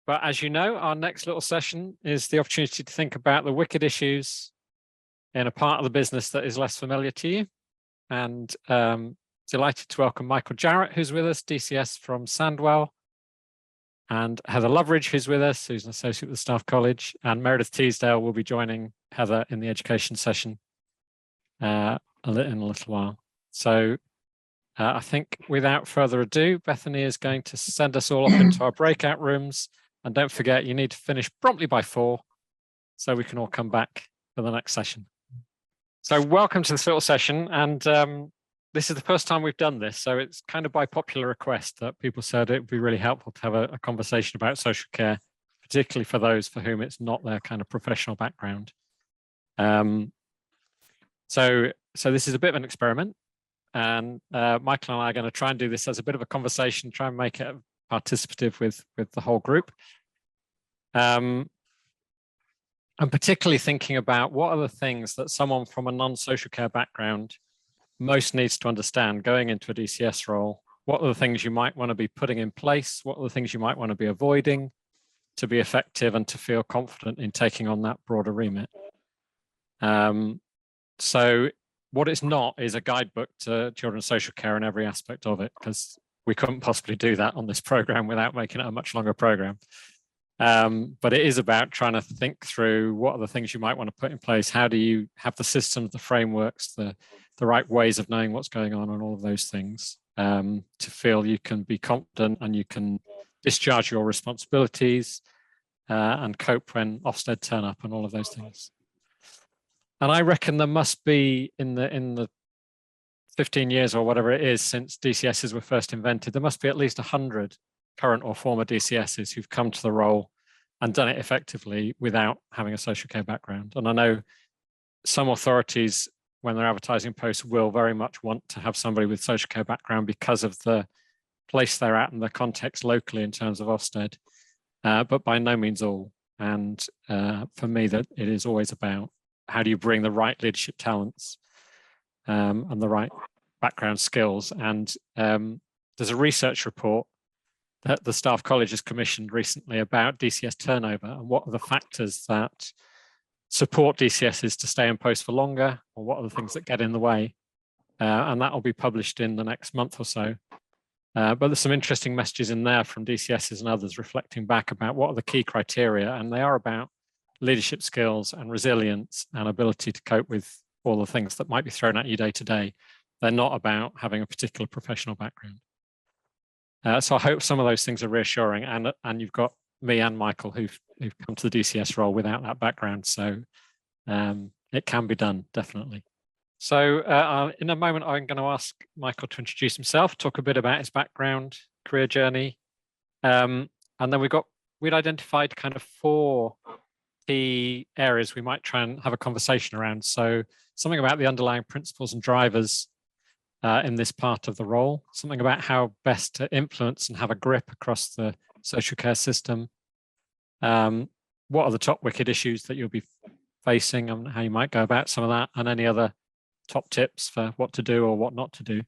But as you know, our next little session is the opportunity to think about the wicked issues in a part of the business that is less familiar to you. And delighted to welcome Michael Jarrett, who's with us, DCS from Sandwell, and Heather Loveridge, who's with us, who's an associate with the Staff College, and Meredith Teasdale will be joining Heather in the education session in a little while. So I think without further ado, Bethany is going to send us all up into our breakout rooms. And don't forget, you need to finish promptly by 4 so we can all come back for the next session. So welcome to this little session. And this is the first time we've done this. So it's kind of by popular request that people said it would be really helpful to have a conversation about social care, particularly for those for whom it's not their kind of professional background. So this is a bit of an experiment. And Michael and I are going to try and do this as a bit of a conversation, try and make it participative with the whole group. I'm particularly thinking about what are the things that someone from a non-social care background most needs to understand going into a DCS role. What are the things you might want to be putting in place? What are the things you might want to be avoiding to be effective and to feel confident in taking on that broader remit? So what it's not is a guidebook to children's social care in every aspect of it, because we couldn't possibly do that on this program without making it a much longer program. But it is about trying to think through what are the things you might want to put in place. How do you have the systems, the frameworks, the right ways of knowing what's going on and all of those things to feel you can be confident and you can discharge your responsibilities and cope when Ofsted turn up and all of those things. And I reckon there must be in the 15 years or whatever it is since DCSs were first invented, there must be at least 100 current or former DCSs who've come to the role and done it effectively without having a social care background. And I know some authorities, when they're advertising posts, will very much want to have somebody with social care background because of the place they're at and the context locally in terms of Ofsted, but by no means all. And for me, that it is always about how do you bring the right leadership talents and the right background skills. And there's a research report that the Staff College has commissioned recently about DCS turnover and what are the factors that support DCSs to stay in post for longer, or what are the things that get in the way. And that will be published in the next month or so. But there's some interesting messages in there from DCSs and others reflecting back about what are the key criteria, and they are about leadership skills and resilience and ability to cope with all the things that might be thrown at you day to day. They're not about having a particular professional background. So I hope some of those things are reassuring, and you've got me and Michael who've come to the DCS role without that background. So it can be done, definitely. So in a moment, I'm going to ask Michael to introduce himself, talk a bit about his background, career journey. And then we'd identified kind of 4 key areas we might try and have a conversation around. So something about the underlying principles and drivers in this part of the role, something about how best to influence and have a grip across the social care system. What are the top wicked issues that you'll be facing and how you might go about some of that, and any other top tips for what to do or what not to do.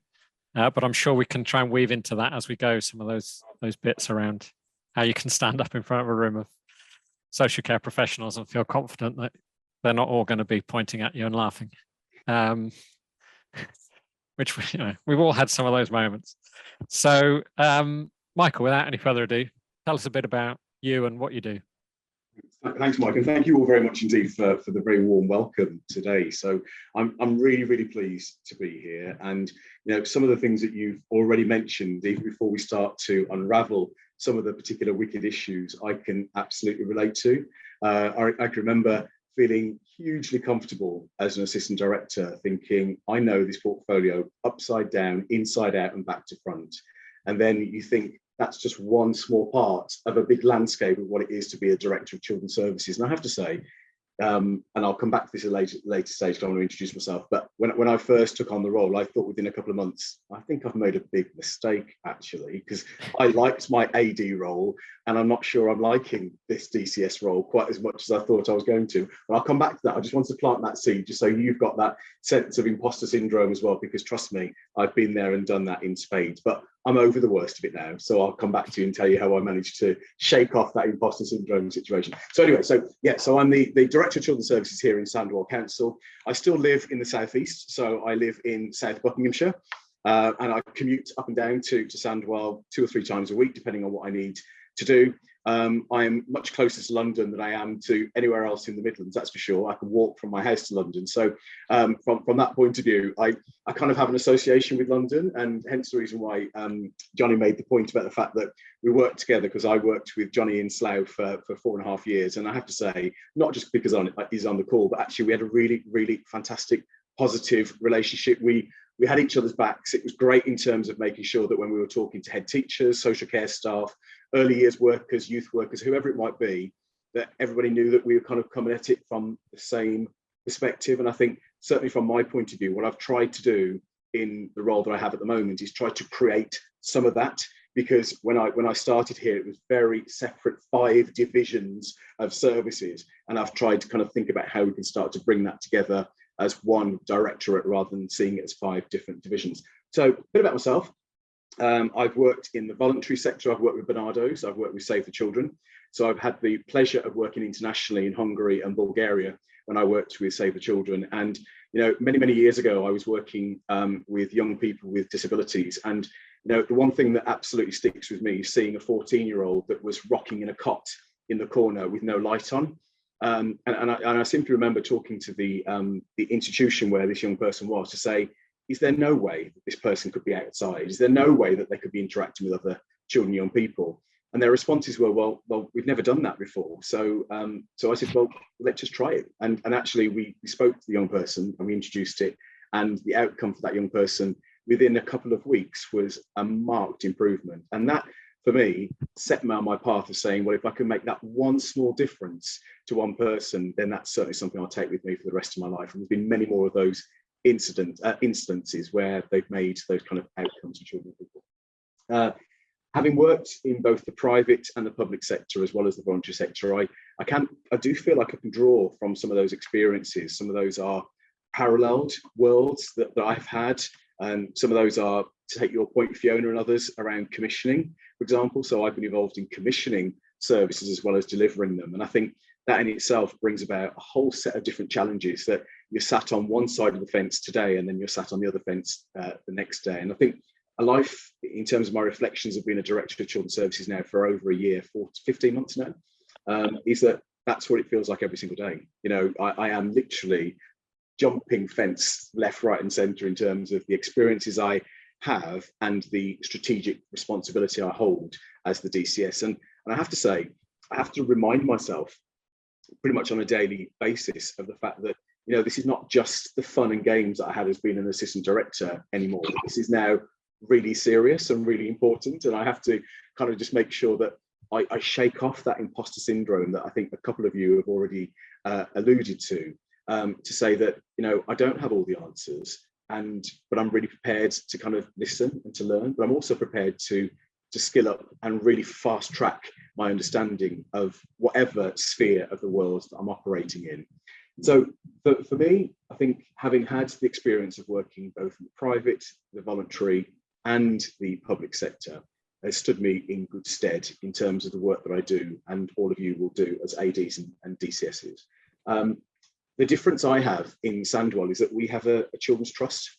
But I'm sure we can try and weave into that as we go, some of those bits around how you can stand up in front of a room of social care professionals and feel confident that they're not all going to be pointing at you and laughing. Which we've all had some of those moments. So Michael, without any further ado, tell us a bit about you and what you do. Thanks, Mike, and thank you all very much indeed for the very warm welcome today. So I'm really pleased to be here, and some of the things that you've already mentioned, even before we start to unravel some of the particular wicked issues, I can absolutely relate to. I can remember feeling hugely comfortable as an assistant director, thinking I know this portfolio upside down, inside out, and back to front. And then you think that's just one small part of a big landscape of what it is to be a director of children's services. And I have to say, and I'll come back to this at a later stage, I want to introduce myself, but when I first took on the role, I thought within a couple of months, I think I've made a big mistake, actually, because I liked my AD role, and I'm not sure I'm liking this DCS role quite as much as I thought I was going to. But I'll come back to that. I just wanted to plant that seed, just so you've got that sense of imposter syndrome as well, because trust me, I've been there and done that in spades. But I'm over the worst of it now. So I'll come back to you and tell you how I managed to shake off that imposter syndrome situation. So anyway, so I'm the Director of Children's Services here in Sandwell Council. I still live in the southeast, so I live in South Buckinghamshire, and I commute up and down to Sandwell 2 or 3 times a week, depending on what I need to do. I am much closer to London than I am to anywhere else in the Midlands, that's for sure. I can walk from my house to London. So from that point of view, I kind of have an association with London, and hence the reason why Johnny made the point about the fact that we worked together, because I worked with Johnny in Slough for 4.5 years. And I have to say, not just because he's on the call, but actually we had a really, really fantastic, positive relationship. We had each other's backs. It was great in terms of making sure that when we were talking to head teachers, social care staff, early years workers, youth workers, whoever it might be, that everybody knew that we were kind of coming at it from the same perspective. And I think certainly from my point of view, what I've tried to do in the role that I have at the moment is try to create some of that, because when I started here, it was very separate, 5 divisions of services. And I've tried to kind of think about how we can start to bring that together as one directorate rather than seeing it as 5 different divisions. So a bit about myself. I've worked in the voluntary sector. I've worked with Bernardo's. I've worked with Save the Children. So I've had the pleasure of working internationally in Hungary and Bulgaria when I worked with Save the Children. And, you know, many, many years ago, I was working with young people with disabilities. And, you know, the one thing that absolutely sticks with me is seeing a 14-year-old that was rocking in a cot in the corner with no light on. And I simply remember talking to the institution where this young person was to say, is there no way that this person could be outside? Is there no way that they could be interacting with other children, young people? And their responses were, well, we've never done that before. So I said, well, let's just try it. And actually, we spoke to the young person and we introduced it. And the outcome for that young person within a couple of weeks was a marked improvement. And that, for me, set me on my path of saying, well, if I can make that one small difference to one person, then that's certainly something I'll take with me for the rest of my life. And there's been many more of those instances where they've made those kind of outcomes for children and people. Having worked in both the private and the public sector, as well as the voluntary sector, I do feel like I can draw from some of those experiences. Some of those are paralleled worlds that I've had, and some of those are, to take your point, Fiona, and others around commissioning, for example. So I've been involved in commissioning services as well as delivering them. And I think that in itself brings about a whole set of different challenges, that you're sat on one side of the fence today and then you're sat on the other fence the next day. And I think a life, in terms of my reflections of being a director of children's services now for over a year, 15 months now, is that's what it feels like every single day. You know, I am literally jumping fence left, right and centre in terms of the experiences I have and the strategic responsibility I hold as the DCS. And I have to say, I have to remind myself pretty much on a daily basis of the fact that, you know, this is not just the fun and games that I had as being an assistant director anymore. This is now really serious and really important. And I have to kind of just make sure that I shake off that imposter syndrome that I think a couple of you have already alluded to say that, you know, I don't have all the answers, but I'm really prepared to kind of listen and to learn, but I'm also prepared to skill up and really fast track my understanding of whatever sphere of the world that I'm operating in. So for me, I think having had the experience of working both in the private, the voluntary and the public sector has stood me in good stead in terms of the work that I do and all of you will do as ADs and DCSs. The difference I have in Sandwell is that we have a children's trust.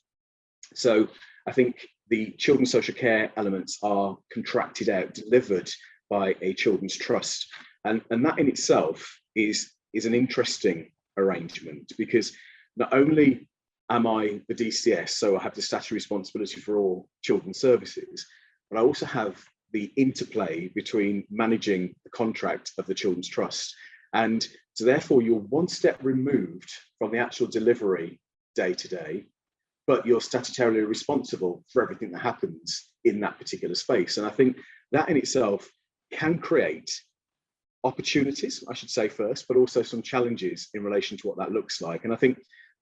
So I think the children's social care elements are contracted out, delivered by a children's trust. And that in itself is an interesting arrangement, because not only am I the DCS, so I have the statutory responsibility for all children's services, but I also have the interplay between managing the contract of the children's trust. And so therefore you're one step removed from the actual delivery day to day, but you're statutorily responsible for everything that happens in that particular space. And I think that in itself can create opportunities, I should say first, but also some challenges in relation to what that looks like. And I think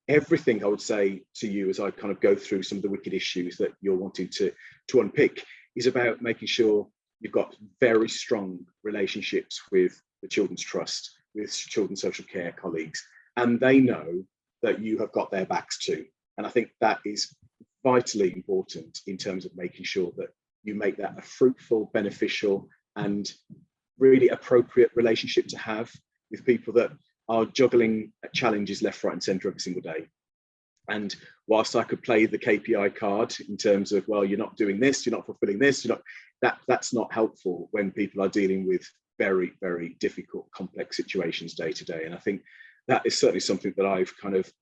everything I would say to you as I kind of go through some of the wicked issues that you're wanting to unpick is about making sure you've got very strong relationships with the Children's Trust, with children's social care colleagues, and they know that you have got their backs too. And I think that is vitally important in terms of making sure that you make that a fruitful, beneficial, and really appropriate relationship to have with people that are juggling challenges left, right, and centre every single day. And whilst I could play the KPI card in terms of, well, you're not doing this, you're not fulfilling this, you're not, that's not helpful when people are dealing with very, very difficult, complex situations day to day. And I think that is certainly something that I've kind of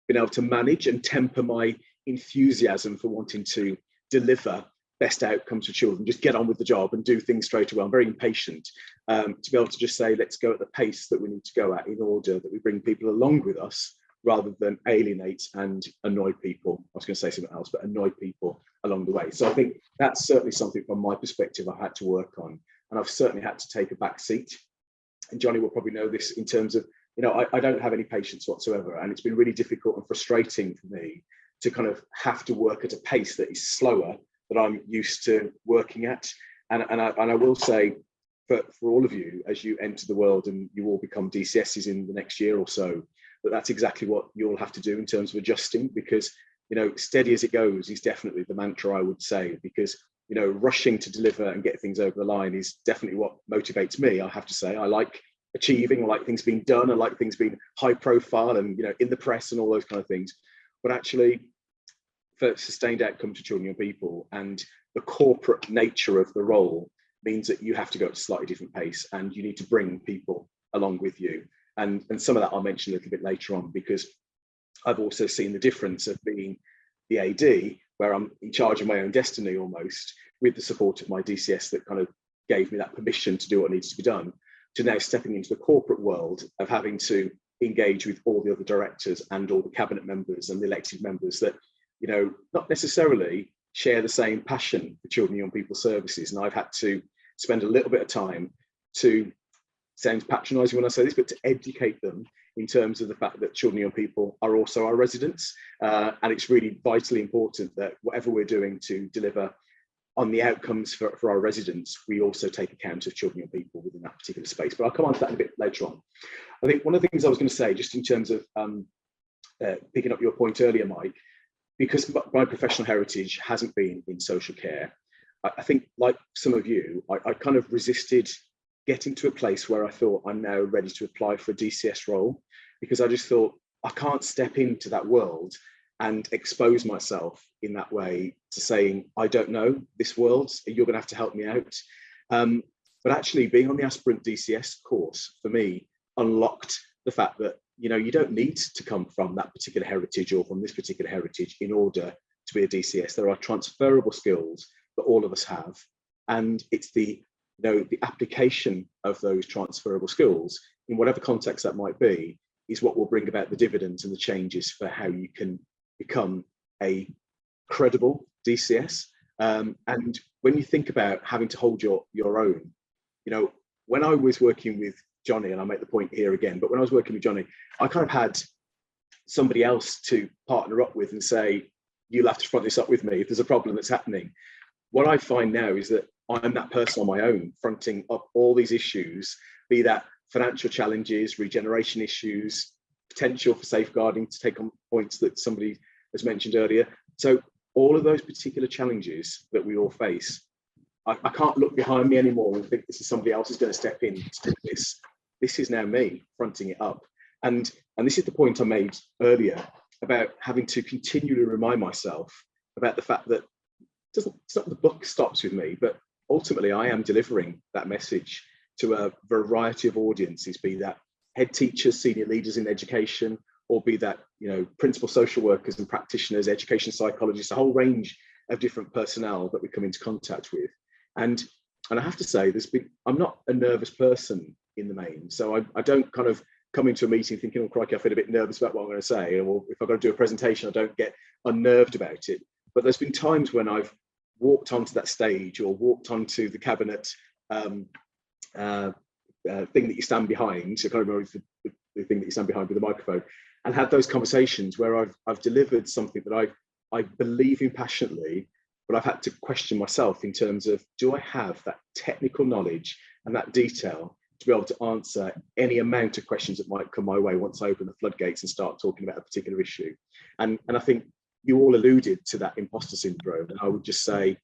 been able to manage and temper my enthusiasm for wanting to deliver best outcomes for children, just get on with the job and do things straight away. I'm very impatient to be able to just say, let's go at the pace that we need to go at in order that we bring people along with us, rather than alienate and annoy people. I was going to say something else, but annoy people along the way. So I think that's certainly something from my perspective I've had to work on, and I've certainly had to take a back seat. And Johnny will probably know this in terms of, you know, I don't have any patience whatsoever, and it's been really difficult and frustrating for me to kind of have to work at a pace that is slower than I'm used to working at. And I will say, for all of you, as you enter the world and you all become DCSs in the next year or so, that's exactly what you'll have to do in terms of adjusting, because, you know, steady as it goes is definitely the mantra, I would say, because, you know, rushing to deliver and get things over the line is definitely what motivates me. I have to say, I like achieving, I like things being done, I like things being high profile and, you know, in the press and all those kind of things. But actually, for sustained outcome to children and young people, and the corporate nature of the role means that you have to go at a slightly different pace, and you need to bring people along with you. And some of that I'll mention a little bit later on, because I've also seen the difference of being the AD, where I'm in charge of my own destiny almost, with the support of my DCS that kind of gave me that permission to do what needs to be done, to now stepping into the corporate world of having to engage with all the other directors and all the cabinet members and the elected members that, you know, not necessarily share the same passion for children and young people services. And I've had to spend a little bit of time to, sounds patronising when I say this, but to educate them in terms of the fact that children and young people are also our residents. And it's really vitally important that whatever we're doing to deliver on the outcomes for our residents, we also take account of children and young people within that particular space. But I'll come on to that a bit later on. I think one of the things I was going to say, just in terms of picking up your point earlier, Mike, because my professional heritage hasn't been in social care, I think, like some of you, I kind of resisted getting to a place where I thought I'm now ready to apply for a DCS role, because I just thought I can't step into that world and expose myself in that way to saying, I don't know this world, you're going to have to help me out. But actually being on the aspirant DCS course for me unlocked the fact that, you know, you don't need to come from that particular heritage or from this particular heritage in order to be a DCS. There are transferable skills that all of us have, and it's the, you know, the application of those transferable skills in whatever context that might be is what will bring about the dividends and the changes for how you can become a credible DCS. And when you think about having to hold your own, you know, when I was working with Johnny, and I make the point here again, but when I was working with Johnny, I kind of had somebody else to partner up with and say, you'll have to front this up with me if there's a problem that's happening. What I find now is that I'm that person on my own, fronting up all these issues, be that financial challenges, regeneration issues, potential for safeguarding, to take on points that somebody has mentioned earlier. So all of those particular challenges that we all face, I can't look behind me anymore and think this is somebody else who's going to step in to do this. This is now me fronting it up. And this is the point I made earlier about having to continually remind myself about the fact that it's not the book stops with me, but ultimately I am delivering that message to a variety of audiences, be that head teachers, senior leaders in education, or be that, you know, principal social workers and practitioners, education psychologists, a whole range of different personnel that we come into contact with. And I have to say, I'm not a nervous person in the main. So I don't kind of come into a meeting thinking, oh, crikey, I feel a bit nervous about what I'm going to say. Or if I've got to do a presentation, I don't get unnerved about it. But there's been times when I've walked onto that stage or walked onto the cabinet thing that you stand behind. So I can't remember the thing that you stand behind with the microphone, and had those conversations where I've delivered something that I believe in passionately, but I've had to question myself in terms of, do I have that technical knowledge and that detail to be able to answer any amount of questions that might come my way once I open the floodgates and start talking about a particular issue? And I think you all alluded to that imposter syndrome, and I would just say,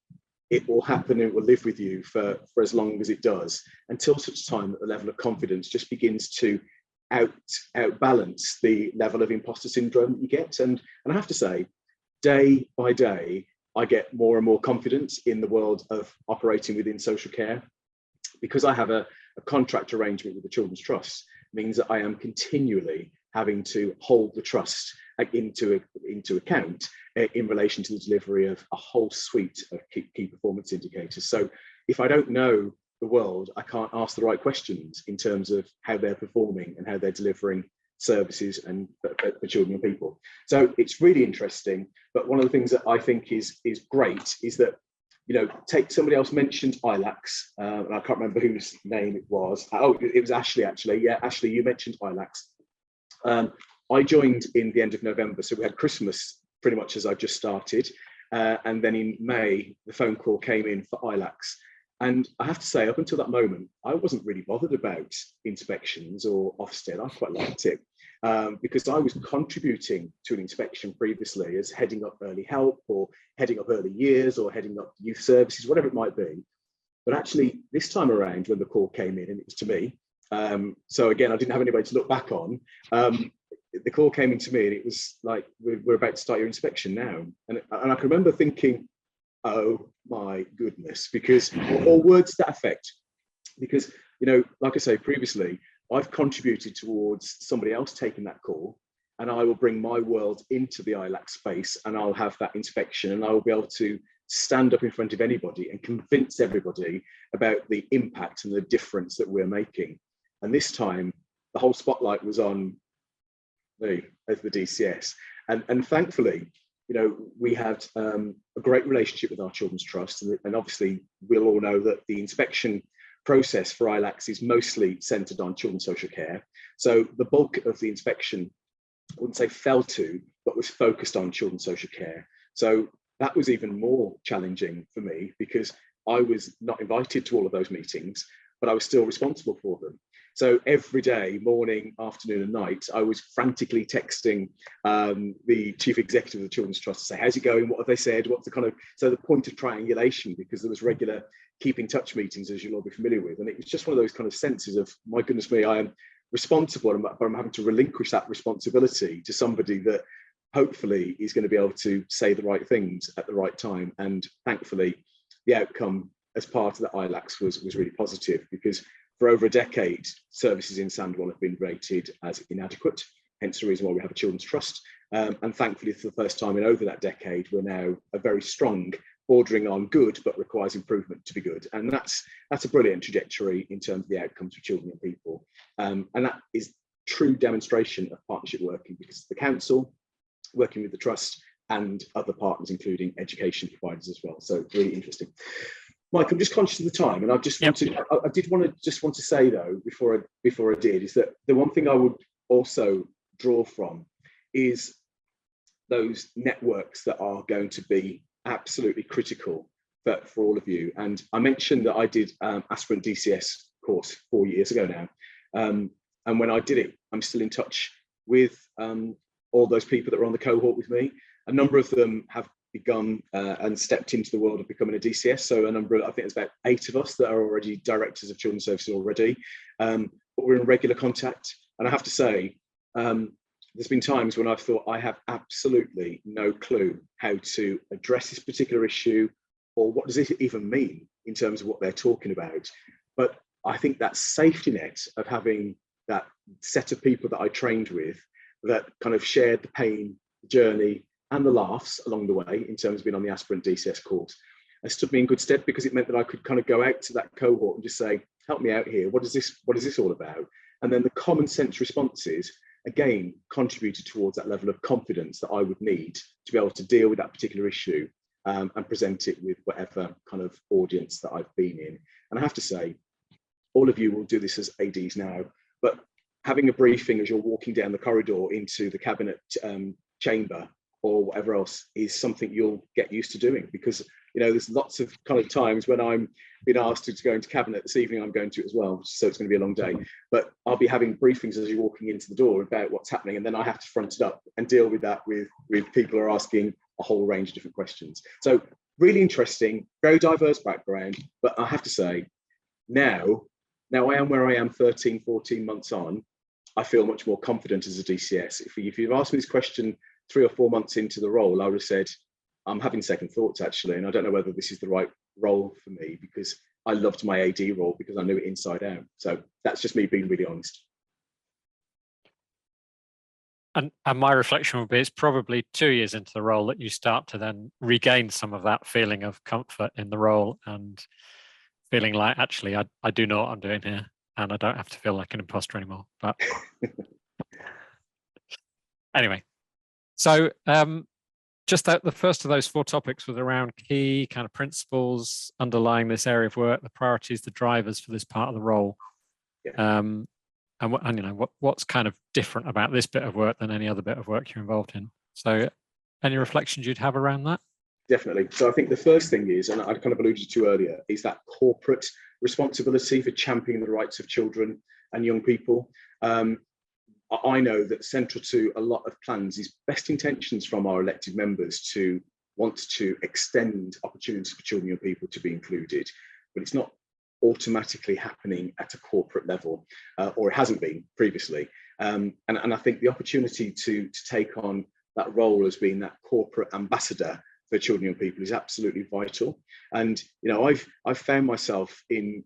it will happen and it will live with you for as long as it does, until such time that the level of confidence just begins to outbalance the level of imposter syndrome that you get. And I have to say, day by day, I get more and more confidence in the world of operating within social care, because I have a contract arrangement with the Children's Trust. Means that I am continually having to hold the trust into account in relation to the delivery of a whole suite of key performance indicators. So if I don't know the world, I can't ask the right questions in terms of how they're performing and how they're delivering services and for children and people. So it's really interesting. But one of the things that I think is great is that, you know, take somebody else mentioned ILACS, and I can't remember whose name it was. Oh, it was Ashley, actually. Yeah, Ashley, you mentioned ILACS. I joined in the end of November, so we had Christmas pretty much as I just started. And then in May, the phone call came in for ILACS. And I have to say, up until that moment, I wasn't really bothered about inspections or Ofsted. I quite liked it because I was contributing to an inspection previously as heading up early help or heading up early years or heading up youth services, whatever it might be. But actually, this time around, when the call came in, and it was to me, so again, I didn't have anybody to look back on. The call came in to me, and it was like, we're about to start your inspection now. And I can remember thinking, oh my goodness, because, or words to that effect, because, you know, like I say previously, I've contributed towards somebody else taking that call, and I will bring my world into the ILAC space, and I'll have that inspection, and I will be able to stand up in front of anybody and convince everybody about the impact and the difference that we're making. And this time, the whole spotlight was on me as the DCS, and thankfully, you know, we had a great relationship with our Children's Trust, and obviously we'll all know that the inspection process for ILACS is mostly centred on children's social care. So the bulk of the inspection, I wouldn't say fell to, but was focused on children's social care. So that was even more challenging for me because I was not invited to all of those meetings, but I was still responsible for them. So every day, morning, afternoon and night, I was frantically texting the chief executive of the Children's Trust to say, how's it going? What have they said? What's the kind of, so the point of triangulation, because there was regular keep in touch meetings, as you'll all be familiar with. And it was just one of those kind of senses of, my goodness me, I am responsible, but I'm having to relinquish that responsibility to somebody that hopefully is going to be able to say the right things at the right time. And thankfully, the outcome as part of the ILACS was really positive, because for over a decade, services in Sandwell have been rated as inadequate, hence the reason why we have a Children's Trust. And thankfully, for the first time in over that decade, we're now a very strong, bordering on good, but requires improvement to be good. And that's a brilliant trajectory in terms of the outcomes for children and people. And that is true demonstration of partnership working, because the council, working with the trust, and other partners, including education providers as well. So really interesting. Mike, I'm just conscious of the time, and I just want to, I did want to say though, before I did, is that the one thing I would also draw from is those networks that are going to be absolutely critical for all of you. And I mentioned that I did aspirant DCS course 4 years ago now, and when I did it, I'm still in touch with all those people that were on the cohort with me. A number of them have begun and stepped into the world of becoming a DCS. So a number of, I think there's about 8 of us that are already directors of children's services already, but we're in regular contact. And I have to say, there's been times when I've thought I have absolutely no clue how to address this particular issue, or what does it even mean in terms of what they're talking about. But I think that safety net of having that set of people that I trained with that kind of shared the pain, the journey, and the laughs along the way in terms of being on the aspirant DCS course, it stood me in good stead, because it meant that I could kind of go out to that cohort and just say, help me out here. What is this all about? And then the common sense responses, again, contributed towards that level of confidence that I would need to be able to deal with that particular issue and present it with whatever kind of audience that I've been in. And I have to say, all of you will do this as ADs now, but having a briefing as you're walking down the corridor into the cabinet chamber or whatever else is something you'll get used to doing, because, you know, there's lots of kind of times when I'm being asked to go into cabinet. This evening I'm going to as well, so it's going to be a long day, but I'll be having briefings as you're walking into the door about what's happening, and then I have to front it up and deal with that with people who are asking a whole range of different questions. So really interesting, very diverse background. But I have to say, now I am where I am 13, 14 months on. I feel much more confident as a DCS. If you've asked me this question 3 or 4 months into the role, I would have said, I'm having second thoughts actually, and I don't know whether this is the right role for me, because I loved my AD role because I knew it inside out. So that's just me being really honest. And my reflection would be, it's probably 2 years into the role that you start to then regain some of that feeling of comfort in the role and feeling like, actually, I do know what I'm doing here and I don't have to feel like an imposter anymore. But anyway, so just that the first of those 4 topics was around key kind of principles underlying this area of work, the priorities, the drivers for this part of the role. Yeah. And you know, what's kind of different about this bit of work than any other bit of work you're involved in. So any reflections you'd have around that? Definitely. So I think the first thing is, and I kind of alluded to earlier, is that corporate responsibility for championing the rights of children and young people. I know that central to a lot of plans is best intentions from our elected members to want to extend opportunities for children and young people to be included, but it's not automatically happening at a corporate level, or it hasn't been previously. And I think the opportunity to take on that role as being that corporate ambassador for children and young people is absolutely vital. And you know, I've found myself in,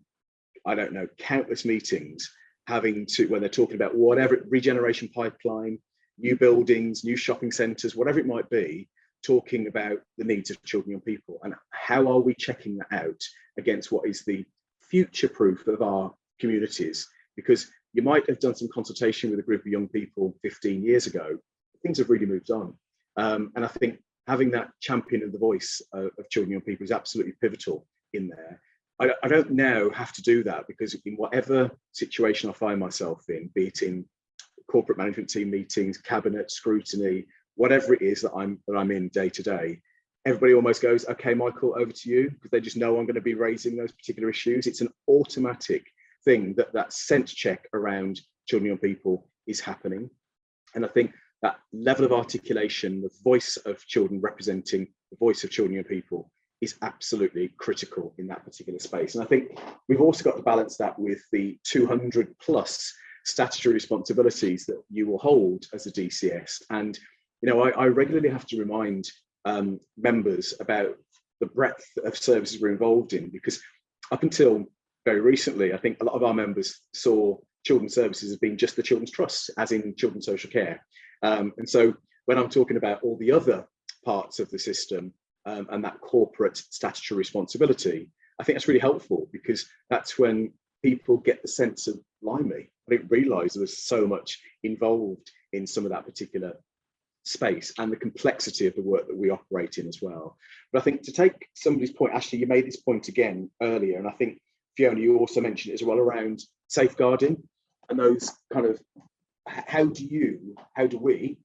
I don't know, countless meetings having to, when they're talking about whatever, regeneration pipeline, new buildings, new shopping centres, whatever it might be, talking about the needs of children and young people, and how are we checking that out against what is the future proof of our communities. Because you might have done some consultation with a group of young people 15 years ago, things have really moved on. And I think having that champion of the voice of children and young people is absolutely pivotal in there. I don't now have to do that, because in whatever situation I find myself in, be it in corporate management team meetings, cabinet, scrutiny, whatever it is that I'm in day to day, everybody almost goes, okay, Michael, over to you, because they just know I'm going to be raising those particular issues. It's an automatic thing that sense check around children and young people is happening. And I think that level of articulation, the voice of children representing the voice of children and young people, is absolutely critical in that particular space. And I think we've also got to balance that with the 200 plus statutory responsibilities that you will hold as a DCS. And, you know, I regularly have to remind members about the breadth of services we're involved in, because up until very recently, I think a lot of our members saw children's services as being just the Children's Trust, as in children's social care. And so when I'm talking about all the other parts of the system, and that corporate statutory responsibility, I think that's really helpful, because that's when people get the sense of, blimey, I didn't realise there was so much involved in some of that particular space and the complexity of the work that we operate in as well. But I think to take somebody's point, Ashley, you made this point again earlier, and I think Fiona, you also mentioned it as well around safeguarding and those kind of, how do we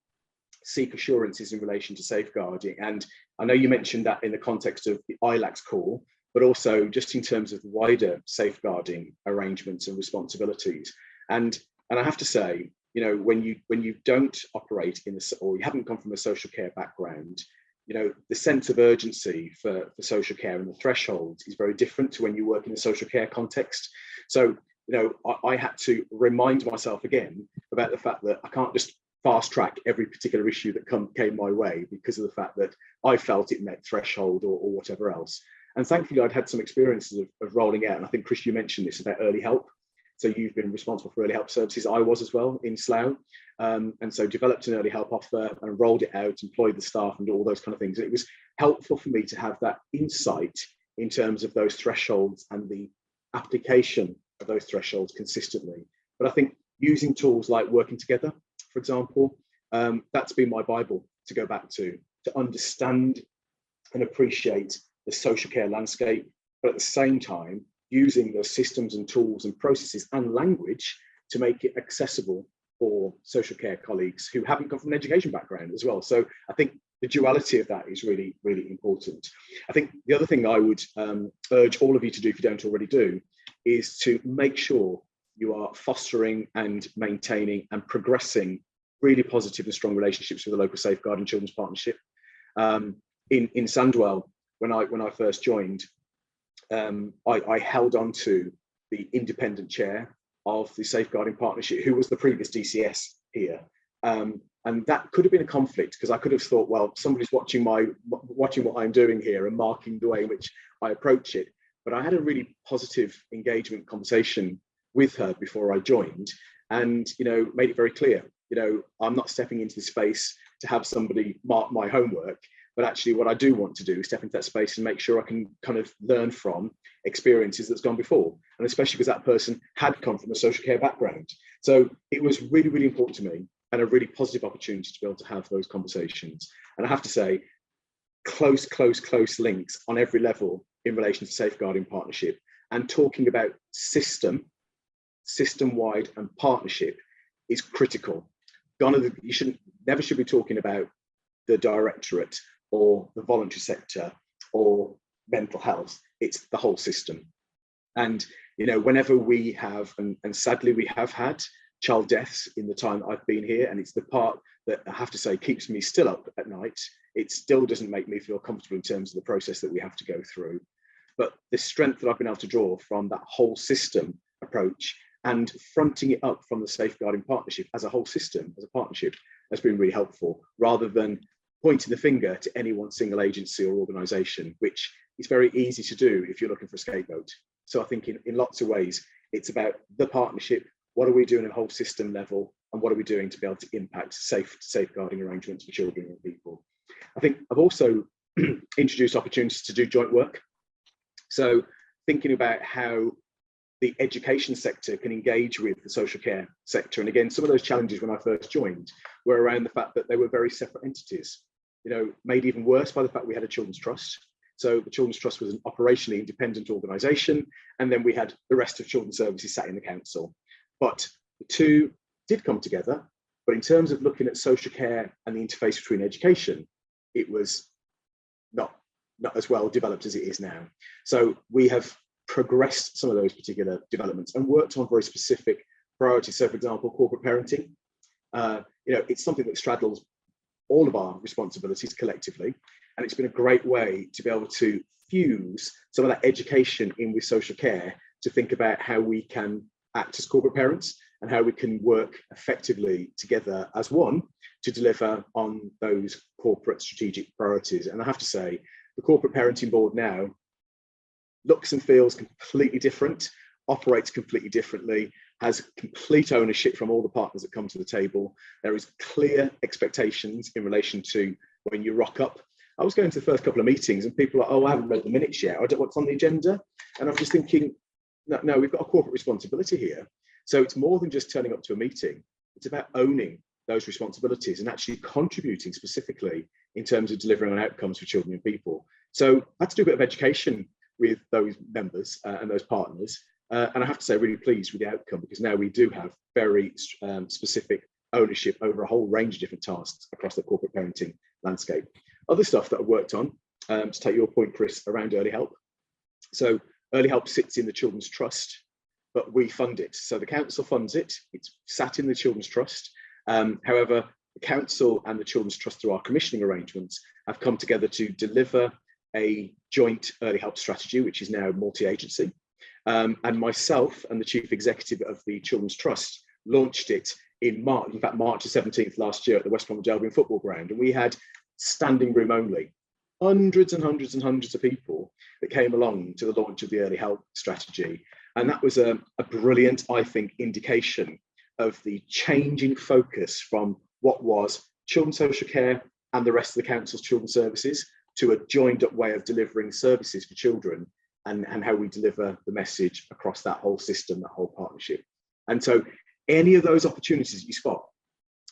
seek assurances in relation to safeguarding? And I know you mentioned that in the context of the ILAC's call, but also just in terms of wider safeguarding arrangements and responsibilities. And I have to say, you know, when you don't operate in this, or you haven't come from a social care background, you know, the sense of urgency for social care and the thresholds is very different to when you work in a social care context. So, you know, I had to remind myself again about the fact that I can't just fast track every particular issue that came my way because of the fact that I felt it met threshold or whatever else. And thankfully, I'd had some experiences of rolling out. And I think, Chris, you mentioned this about early help. So you've been responsible for early help services. I was as well in Slough. And so developed an early help offer and rolled it out, employed the staff and all those kind of things. And it was helpful for me to have that insight in terms of those thresholds and the application of those thresholds consistently. But I think using tools like working together, for example, that's been my Bible to go back to understand and appreciate the social care landscape, but at the same time, using those systems and tools and processes and language to make it accessible for social care colleagues who haven't come from an education background as well. So I think the duality of that is really, really important. I think the other thing I would urge all of you to do, if you don't already do, is to make sure you are fostering and maintaining and progressing really positive and strong relationships with the local Safeguarding Children's Partnership. In Sandwell, when I first joined, I held on to the independent chair of the Safeguarding Partnership, who was the previous DCS here. And that could have been a conflict, because I could have thought, well, somebody's watching what I'm doing here and marking the way in which I approach it. But I had a really positive engagement conversation with her before I joined, and made it very clear, I'm not stepping into the space to have somebody mark my homework, but actually what I do want to do is step into that space and make sure I can kind of learn from experiences that's gone before, and especially because that person had come from a social care background. So it was really, really important to me, and a really positive opportunity to be able to have those conversations. And I have to say, close links on every level in relation to Safeguarding Partnership, and talking about system-wide and partnership is critical. You never should be talking about the directorate or the voluntary sector or mental health. It's the whole system. And whenever we have, and sadly we have had child deaths in the time I've been here, and it's the part that I have to say keeps me still up at night. It still doesn't make me feel comfortable in terms of the process that we have to go through. But the strength that I've been able to draw from that whole system approach, and fronting it up from the Safeguarding Partnership as a whole system, as a partnership, has been really helpful, rather than pointing the finger to any one single agency or organisation, which is very easy to do if you're looking for a scapegoat. So I think in lots of ways, it's about the partnership. What are we doing at a whole system level, and what are we doing to be able to impact safeguarding arrangements for children and people? I think I've also introduced opportunities to do joint work. So thinking about how the education sector can engage with the social care sector. And again, some of those challenges when I first joined were around the fact that they were very separate entities, made even worse by the fact we had a Children's Trust. So the Children's Trust was an operationally independent organisation, and then we had the rest of Children's Services sat in the council. But the two did come together, but in terms of looking at social care and the interface between education, it was not as well developed as it is now. So we have progressed some of those particular developments and worked on very specific priorities. So for example, corporate parenting, it's something that straddles all of our responsibilities collectively. And it's been a great way to be able to fuse some of that education in with social care, to think about how we can act as corporate parents and how we can work effectively together as one to deliver on those corporate strategic priorities. And I have to say, the Corporate Parenting Board now looks and feels completely different, operates completely differently, has complete ownership from all the partners that come to the table. There is clear expectations in relation to when you rock up. I was going to the first couple of meetings and people are, oh, I haven't read the minutes yet. I don't know what's on the agenda. And I'm just thinking, no, we've got a corporate responsibility here. So it's more than just turning up to a meeting. It's about owning those responsibilities and actually contributing specifically in terms of delivering on outcomes for children and people. So I had to do a bit of education with those members and those partners. And I have to say, really pleased with the outcome, because now we do have very specific ownership over a whole range of different tasks across the corporate parenting landscape. Other stuff that I've worked on, to take your point, Chris, around early help. So early help sits in the Children's Trust, but we fund it. So the council funds it. It's sat in the Children's Trust. However, the council and the Children's Trust, through our commissioning arrangements, have come together to deliver a joint early help strategy, which is now multi-agency. And myself and the chief executive of the Children's Trust launched it in March, in fact, March the 17th last year at the West Bromwich Albion football ground. And we had standing room only, hundreds and hundreds and hundreds of people that came along to the launch of the early help strategy. And that was a brilliant, I think, indication of the changing focus from what was children's social care and the rest of the council's children's services to a joined up way of delivering services for children, and how we deliver the message across that whole system, that whole partnership. And so any of those opportunities you spot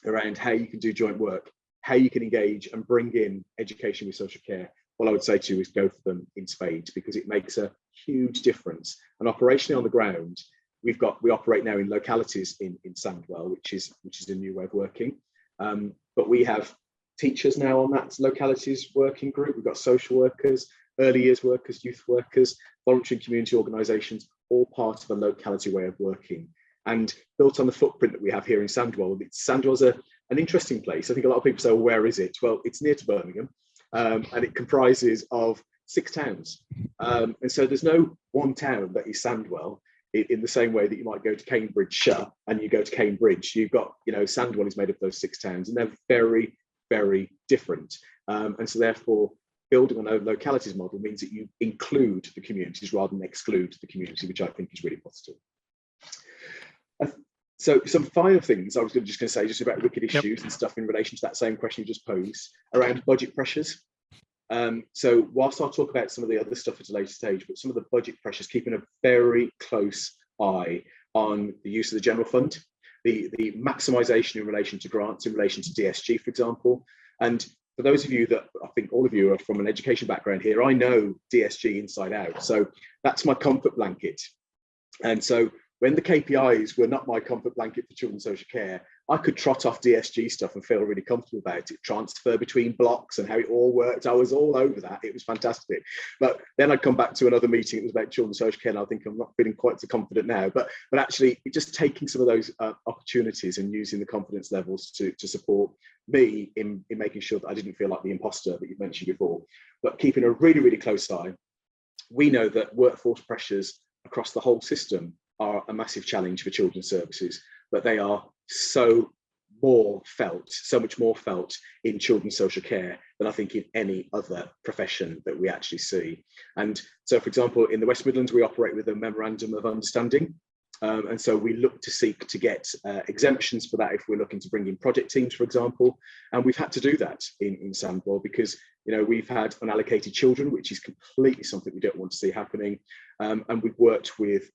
around how you can do joint work, how you can engage and bring in education with social care, all I would say to you is go for them in spades, because it makes a huge difference. And operationally on the ground, we operate now in localities in Sandwell, which is a new way of working. But we have teachers now on that localities working group. We've got social workers, early years workers, youth workers, voluntary and community organisations, all part of a locality way of working. And built on the footprint that we have here in Sandwell, Sandwell's an interesting place. I think a lot of people say, well, where is it? Well, it's near to Birmingham, and it comprises of 6 towns. And so there's no one town that is Sandwell in the same way that you might go to Cambridgeshire and you go to Cambridge. You've got, Sandwell is made up of those 6 towns, and they're very, very different. And so therefore, building on a localities model means that you include the communities rather than exclude the community, which I think is really positive. So some final things I was just going to say just about wicked issues and stuff in relation to that same question you just posed around budget pressures. So whilst I'll talk about some of the other stuff at a later stage, but some of the budget pressures, keeping a very close eye on the use of the general fund, the maximisation in relation to grants, in relation to DSG, for example. And for those of you that, I think all of you are from an education background here, I know DSG inside out. So that's my comfort blanket. And so when the KPIs were not my comfort blanket for children's social care, I could trot off DSG stuff and feel really comfortable about it. Transfer between blocks and how it all worked. I was all over that. It was fantastic. But then I'd come back to another meeting. It was about children's social care, and I think I'm not feeling quite so confident now. But actually, just taking some of those opportunities and using the confidence levels to support me in making sure that I didn't feel like the imposter that you mentioned before. But keeping a really, really close eye. We know that workforce pressures across the whole system are a massive challenge for children's services, but they are so much more felt in children's social care than I think in any other profession that we actually see. And so, for example, in the West Midlands, we operate with a memorandum of understanding. And so we look to seek to get exemptions for that if we're looking to bring in project teams, for example. And we've had to do that in Sandwell because, we've had unallocated children, which is completely something we don't want to see happening. And we've worked with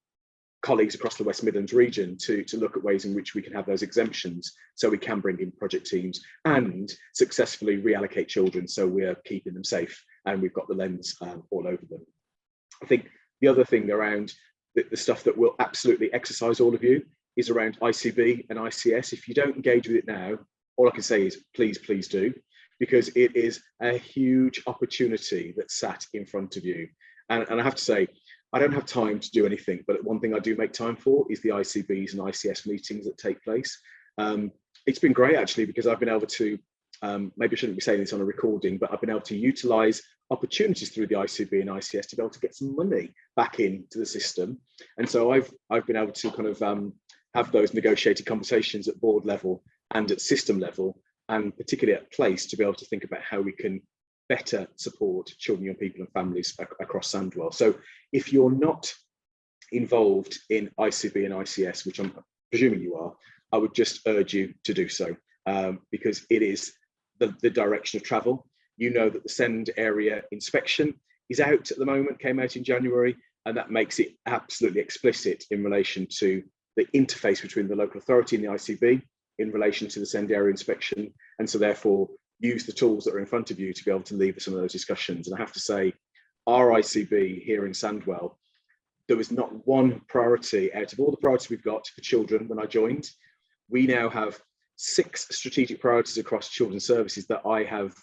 colleagues across the West Midlands region to look at ways in which we can have those exemptions so we can bring in project teams and successfully reallocate children so we're keeping them safe and we've got the lens all over them. I think the other thing around the stuff that will absolutely exercise all of you is around ICB and ICS. If you don't engage with it now, all I can say is please do, because it is a huge opportunity that's sat in front of you. And I have to say, I don't have time to do anything, but one thing I do make time for is the ICBs and ICS meetings that take place. It's been great actually, because I've been able to, maybe I shouldn't be saying this on a recording, but I've been able to utilise opportunities through the ICB and ICS to be able to get some money back into the system. And so I've been able to kind of have those negotiated conversations at board level and at system level, and particularly at place, to be able to think about how we can better support children, young people and families across Sandwell. So if you're not involved in ICB and ICS, which I'm presuming you are, I would just urge you to do so, because it is the direction of travel. You know that the send area inspection is out at the moment, came out in January, and that makes it absolutely explicit in relation to the interface between the local authority and the ICB in relation to the send area inspection. And so therefore, use the tools that are in front of you to be able to lever some of those discussions. And I have to say, our ICB here in Sandwell, there was not one priority out of all the priorities we've got for children when I joined. We now have 6 strategic priorities across children's services that I have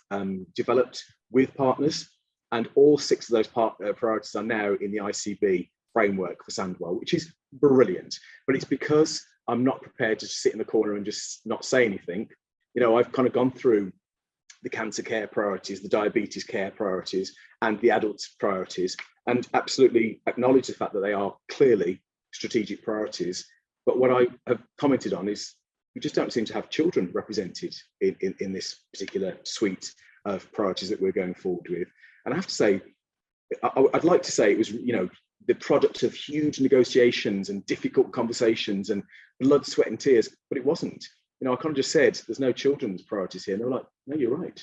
developed with partners, and all 6 of those priorities are now in the ICB framework for Sandwell, which is brilliant. But it's because I'm not prepared to sit in the corner and just not say anything. I've kind of gone through the cancer care priorities, the diabetes care priorities, and the adults priorities, and absolutely acknowledge the fact that they are clearly strategic priorities. But what I have commented on is we just don't seem to have children represented in this particular suite of priorities that we're going forward with. And I have to say, I'd like to say it was, the product of huge negotiations and difficult conversations and blood, sweat and tears, but it wasn't. I kind of just said, there's no children's priorities here. And they were like, no, you're right.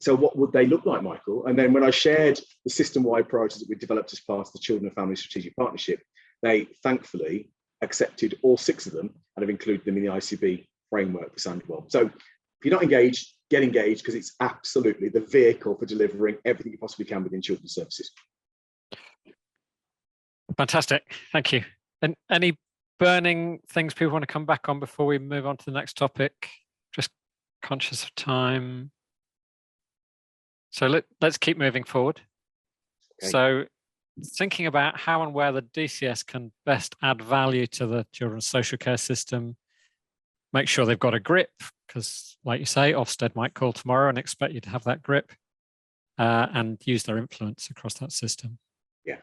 So what would they look like, Michael? And then when I shared the system-wide priorities that we developed as part of the Children and Family Strategic Partnership, they thankfully accepted all 6 of them and have included them in the ICB framework for Sandwell. So if you're not engaged, get engaged, because it's absolutely the vehicle for delivering everything you possibly can within children's services. Fantastic. Thank you. And any burning things people want to come back on before we move on to the next topic? Just conscious of time. So let's keep moving forward. Okay. So thinking about how and where the DCS can best add value to the children's social care system, make sure they've got a grip, because like you say, Ofsted might call tomorrow and expect you to have that grip. and use their influence across that system. Yeah.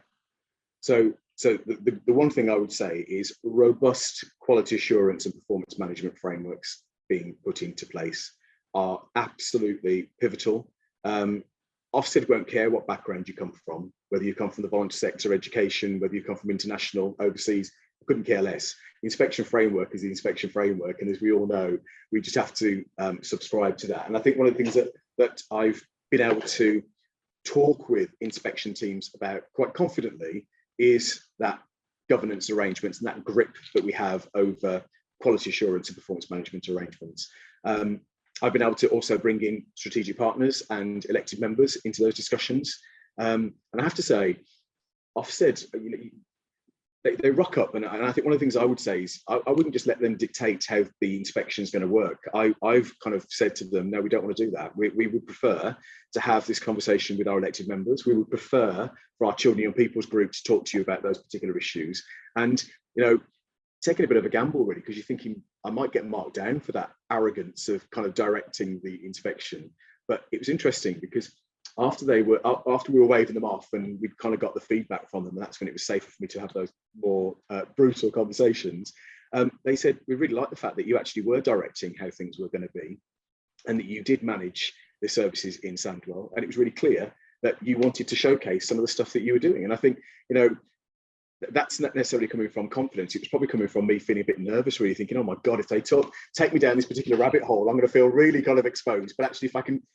So the one thing I would say is robust quality assurance and performance management frameworks being put into place are absolutely pivotal. Ofsted won't care what background you come from, whether you come from the voluntary sector, education, whether you come from international, overseas, couldn't care less. The inspection framework is the inspection framework, and as we all know, we just have to subscribe to that. And I think one of the things that I've been able to talk with inspection teams about quite confidently is that governance arrangements and that grip that we have over quality assurance and performance management arrangements. I've been able to also bring in strategic partners and elected members into those discussions. And I have to say, Ofsted, you know, they rock up, and I think one of the things I would say is I wouldn't just let them dictate how the inspection is going to work. I've kind of said to them, no, we don't want to do that. We would prefer to have this conversation with our elected members. We would prefer for our children and young people's group to talk to you about those particular issues. And, you know, taking a bit of a gamble really, because you're thinking I might get marked down for that arrogance of kind of directing the inspection. But it was interesting because after we were waving them off and we'd kind of got the feedback from them, and that's when it was safer for me to have those more brutal conversations. They said, we really like the fact that you actually were directing how things were going to be, and that you did manage the services in Sandwell, and it was really clear that you wanted to showcase some of the stuff that you were doing. And I think, you know, that's not necessarily coming from confidence. It was probably coming from me feeling a bit nervous, really thinking, oh my God, if they take me down this particular rabbit hole, I'm going to feel really kind of exposed. But actually,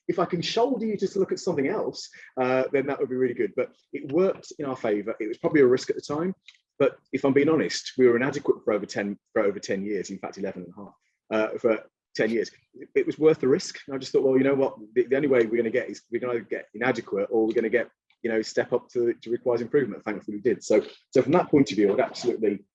if I can shoulder you just to look at something else, then that would be really good. But it worked in our favour. It was probably a risk at the time. But if I'm being honest, we were inadequate for over 10 years, in fact, 11 and a half, for 10 years. It was worth the risk. And I just thought, well, you know what, the only way we're going to get is we're going to get inadequate, or we're going to get, you know, step up to requires improvement. Thankfully we did. So from that point of view, I'd absolutely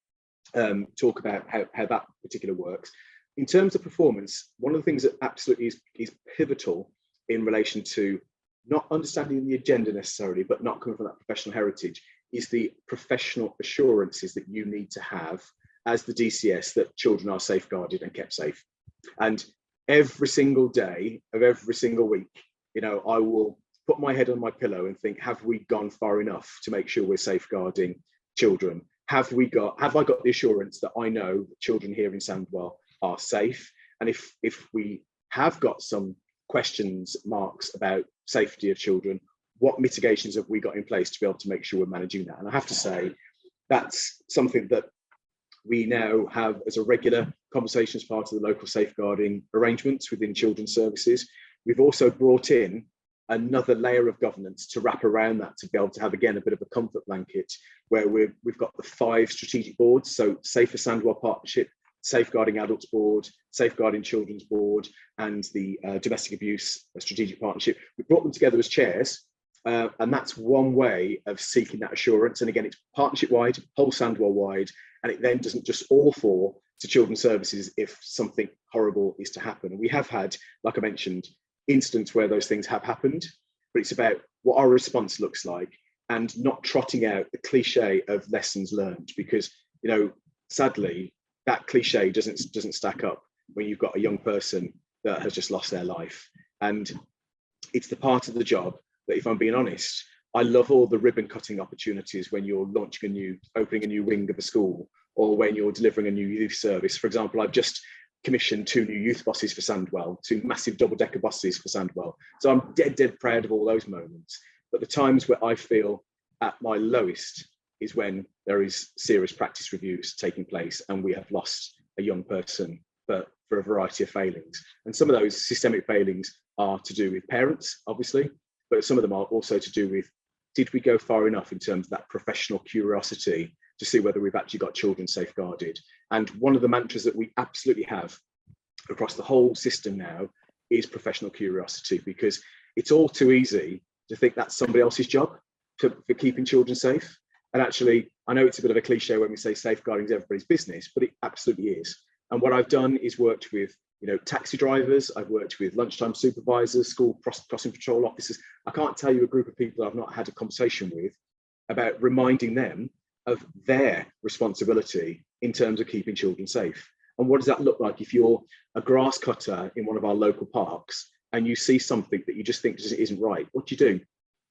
talk about how that particular works. In terms of performance, one of the things that absolutely is pivotal in relation to not understanding the agenda necessarily, but not coming from that professional heritage, is the professional assurances that you need to have as the DCS that children are safeguarded and kept safe. And every single day of every single week, you know, I will put my head on my pillow and think, have we gone far enough to make sure we're safeguarding children? Have I got the assurance that I know that children here in Sandwell are safe? And if we have got some questions marks about safety of children, what mitigations have we got in place to be able to make sure we're managing that? And I have to say, that's something that we now have as a regular conversation as part of the local safeguarding arrangements within children's services. We've also brought in another layer of governance to wrap around that, to be able to have, again, a bit of a comfort blanket, where we've got the 5 strategic boards. So Safer Sandwell Partnership, Safeguarding Adults Board, Safeguarding Children's Board, and the Domestic Abuse Strategic Partnership. We brought them together as chairs, and that's one way of seeking that assurance. And again, it's partnership-wide, whole Sandwell-wide, and it then doesn't just all fall to children's services if something horrible is to happen. And we have had, like I mentioned, instances where those things have happened, but it's about what our response looks like and not trotting out the cliche of lessons learned, because, you know, sadly, that cliche doesn't stack up when you've got a young person that has just lost their life. And it's the part of the job that, if I'm being honest, I love all the ribbon cutting opportunities when you're opening a new wing of a school, or when you're delivering a new youth service. For example, I've just commissioned 2 new youth buses for Sandwell, 2 massive double-decker buses for Sandwell. So I'm dead proud of all those moments. But the times where I feel at my lowest is when there is serious practice reviews taking place and we have lost a young person for a variety of failings. And some of those systemic failings are to do with parents, obviously, but some of them are also to do with, did we go far enough in terms of that professional curiosity to see whether we've actually got children safeguarded? And one of the mantras that we absolutely have across the whole system now is professional curiosity, because it's all too easy to think that's somebody else's job for keeping children safe. And actually, I know it's a bit of a cliche when we say safeguarding is everybody's business, but it absolutely is. And what I've done is worked with, you know, taxi drivers, I've worked with lunchtime supervisors, school crossing patrol officers. I can't tell you a group of people I've not had a conversation with about reminding them of their responsibility in terms of keeping children safe. And what does that look like if you're a grass cutter in one of our local parks and you see something that you just think just isn't right, what do you do?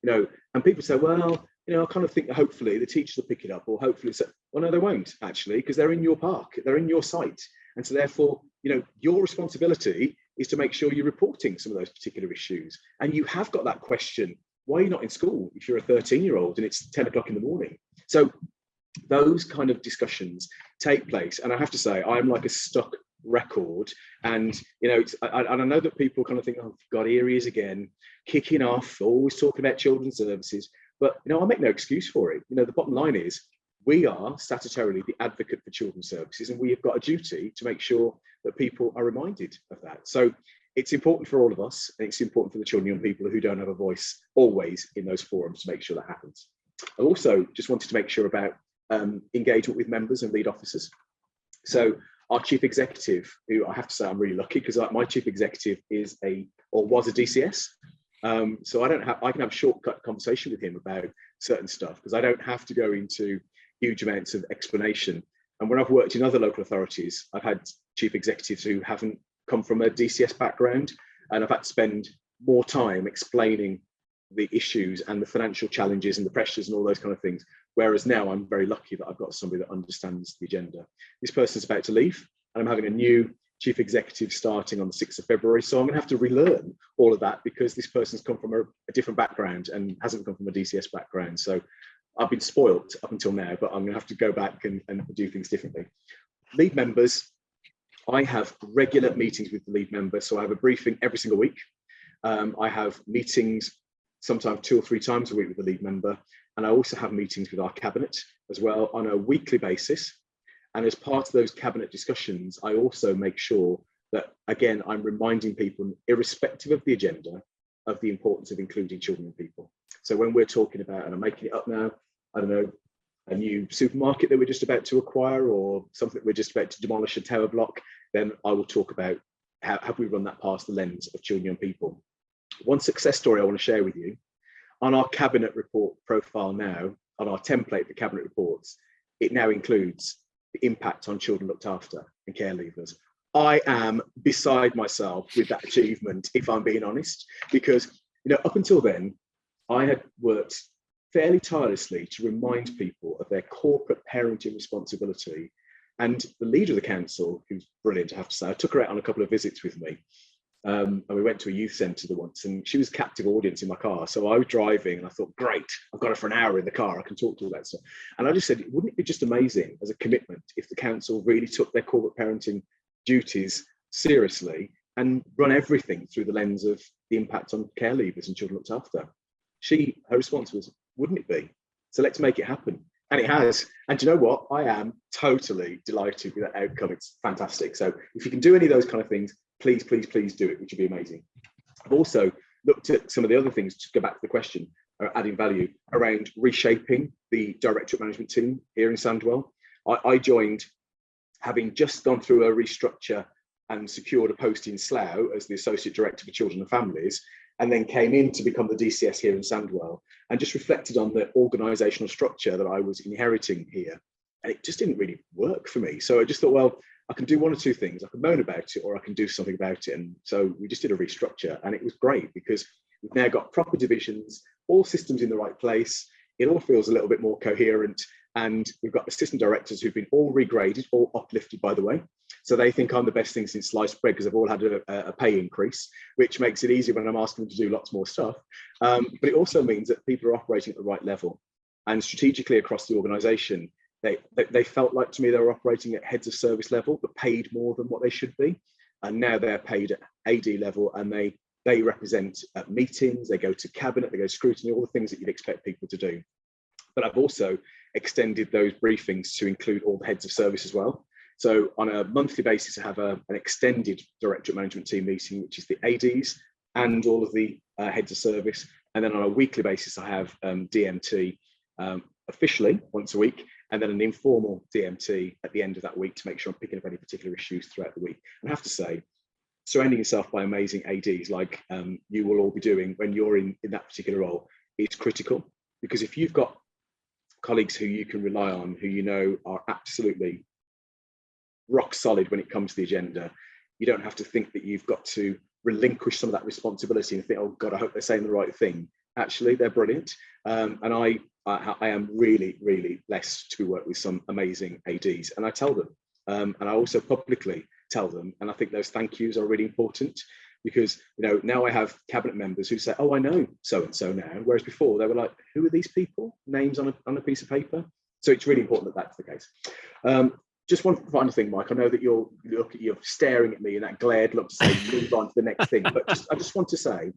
You know, and people say, well, you know, I kind of think that hopefully the teachers will pick it up, or hopefully, well, no, they won't actually, because they're in your park, they're in your site. And so therefore, you know, your responsibility is to make sure you're reporting some of those particular issues. And you have got that question, why are you not in school if you're a 13-year-old and it's 10 o'clock in the morning? So those kind of discussions take place. And I have to say, I'm like a stuck record. And, you know, I know that people kind of think, oh, God, here he is again, kicking off, always talking about children's services. But, you know, I make no excuse for it. You know, the bottom line is, we are statutorily the advocate for children's services, and we have got a duty to make sure that people are reminded of that. So it's important for all of us, and it's important for the children and young people who don't have a voice always in those forums to make sure that happens. I also just wanted to make sure about engagement with members and lead officers. So our chief executive, who I have to say I'm really lucky, because my chief executive was a DCS. So I can have a shortcut conversation with him about certain stuff, because I don't have to go into huge amounts of explanation. And when I've worked in other local authorities, I've had chief executives who haven't come from a DCS background, and I've had to spend more time explaining the issues and the financial challenges and the pressures and all those kind of things. Whereas now I'm very lucky that I've got somebody that understands the agenda. This person's about to leave, and I'm having a new chief executive starting on the 6th of February. So I'm going to have to relearn all of that, because this person's come from a different background and hasn't come from a DCS background. So I've been spoilt up until now, but I'm going to have to go back and do things differently. Lead members, I have regular meetings with the lead members. So I have a briefing every single week. I have meetings sometimes 2 or 3 times a week with the lead member. And I also have meetings with our cabinet as well on a weekly basis. And as part of those cabinet discussions, I also make sure that, again, I'm reminding people, irrespective of the agenda, of the importance of including children and people. So when we're talking about, and I'm making it up now, I don't know, a new supermarket that we're just about to acquire, or something we're just about to demolish a tower block, then I will talk about how have we run that past the lens of children and young people. One success story I want to share with you. On our cabinet report profile now, on our template for cabinet reports, it now includes the impact on children looked after and care leavers. I am beside myself with that achievement, if I'm being honest, because, you know, up until then, I had worked fairly tirelessly to remind people of their corporate parenting responsibility. And the leader of the council, who's brilliant, I have to say, I took her out on a couple of visits with me. And we went to a youth centre once, and she was a captive audience in my car. So I was driving and I thought, great, I've got her for an hour in the car, I can talk to all that stuff. And I just said, wouldn't it be just amazing as a commitment if the council really took their corporate parenting duties seriously and run everything through the lens of the impact on care leavers and children looked after? Her response was, wouldn't it be? So let's make it happen. And it has. And do you know what? I am totally delighted with that outcome. It's fantastic. So if you can do any of those kind of things, please, please, please do it, which would be amazing. I've also looked at some of the other things to go back to the question, adding value around reshaping the directorate management team here in Sandwell. I joined having just gone through a restructure and secured a post in Slough as the Associate Director for Children and Families, and then came in to become the DCS here in Sandwell, and just reflected on the organisational structure that I was inheriting here. And it just didn't really work for me. So I just thought, well, I can do one or two things. I can moan about it, or I can do something about it. And so we just did a restructure, and it was great because we've now got proper divisions, all systems in the right place. It all feels a little bit more coherent. And we've got assistant directors who've been all regraded, all uplifted, by the way. So they think I'm the best thing since sliced bread because they've all had a pay increase, which makes it easier when I'm asking them to do lots more stuff. But it also means that people are operating at the right level. And strategically across the organisation, they felt like to me they were operating at heads of service level, but paid more than what they should be. And now they're paid at AD level, and they represent at meetings, they go to cabinet, they go to scrutiny, all the things that you'd expect people to do. But I've also extended those briefings to include all the heads of service as well. So on a monthly basis, I have an extended directorate management team meeting, which is the ADs and all of the heads of service. And then on a weekly basis, I have DMT officially once a week, and then an informal DMT at the end of that week to make sure I'm picking up any particular issues throughout the week. And I have to say, surrounding yourself by amazing ADs like you will all be doing when you're in that particular role is critical, because if you've got colleagues who you can rely on, who you know are absolutely rock solid when it comes to the agenda, you don't have to think that you've got to relinquish some of that responsibility and think, oh God, I hope they're saying the right thing. Actually, they're brilliant. And I am really, really blessed to work with some amazing ADs. And I tell them, and I also publicly tell them, and I think those thank yous are really important, because now I have cabinet members who say, oh, I know so-and-so now, whereas before they were like, who are these people? Names on a piece of paper. So it's really important that that's the case. Just one final thing, Mike. I know that you're staring at me in that glared look to say move on to the next thing, but I just want to say,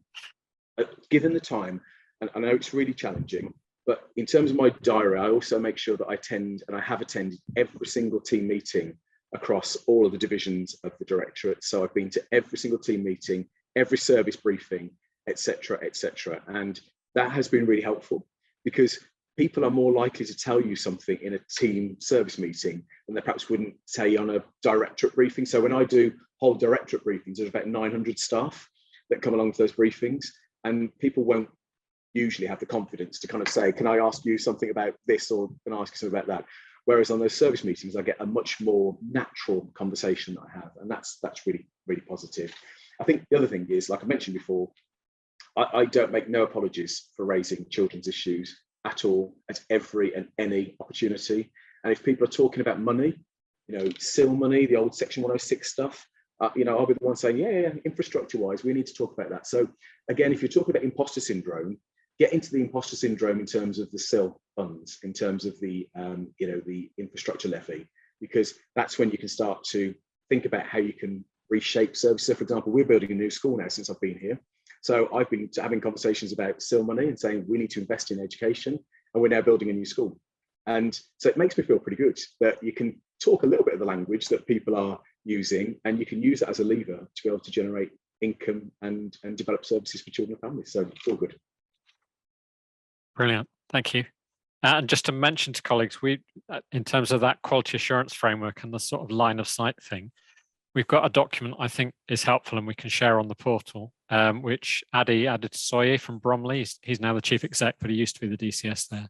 given the time, and I know it's really challenging, but in terms of my diary, I also make sure that I attend, and I have attended every single team meeting across all of the divisions of the directorate. So I've been to every single team meeting, every service briefing, etc., etc., and that has been really helpful, because people are more likely to tell you something in a team service meeting than they perhaps wouldn't say on a directorate briefing. So when I do whole directorate briefings, there's about 900 staff that come along to those briefings, and people won't usually have the confidence to kind of say, can I ask you something about this, or can I ask you something about that? Whereas on those service meetings, I get a much more natural conversation that I have, and that's really, really positive. I think the other thing is, like I mentioned before, I don't make no apologies for raising children's issues at all, at every and any opportunity. And if people are talking about money, SIL money, the old Section 106 stuff, I'll be the one saying, yeah, infrastructure-wise, we need to talk about that. So again, if you're talking about imposter syndrome, get into the imposter syndrome in terms of the SIL funds, in terms of the the infrastructure levy, because that's when you can start to think about how you can reshape services. So for example, we're building a new school now since I've been here. So I've been having conversations about SIL money and saying we need to invest in education, and we're now building a new school. And so it makes me feel pretty good that you can talk a little bit of the language that people are using, and you can use that as a lever to be able to generate income and develop services for children and families. So it's all good. Brilliant, thank you. And just to mention to colleagues, we, in terms of that quality assurance framework and the sort of line of sight thing, we've got a document I think is helpful and we can share on the portal, which Adi Aditoye from Bromley, he's now the chief exec, but he used to be the DCS there,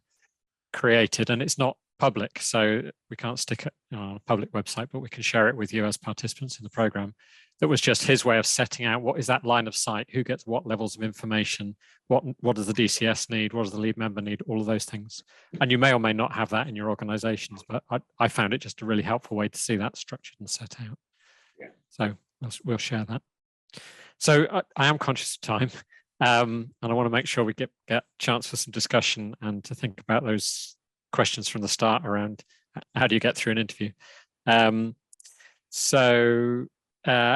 created, and it's not public, so we can't stick it on a public website, but we can share it with you as participants in the program. That was just his way of setting out what is that line of sight, who gets what levels of information, what does the DCS need, what does the lead member need, all of those things. And you may or may not have that in your organizations, but I found it just a really helpful way to see that structured and set out. Yeah. So we'll share that. So I am conscious of time, and I want to make sure we get a chance for some discussion and to think about those questions from the start around how do you get through an interview.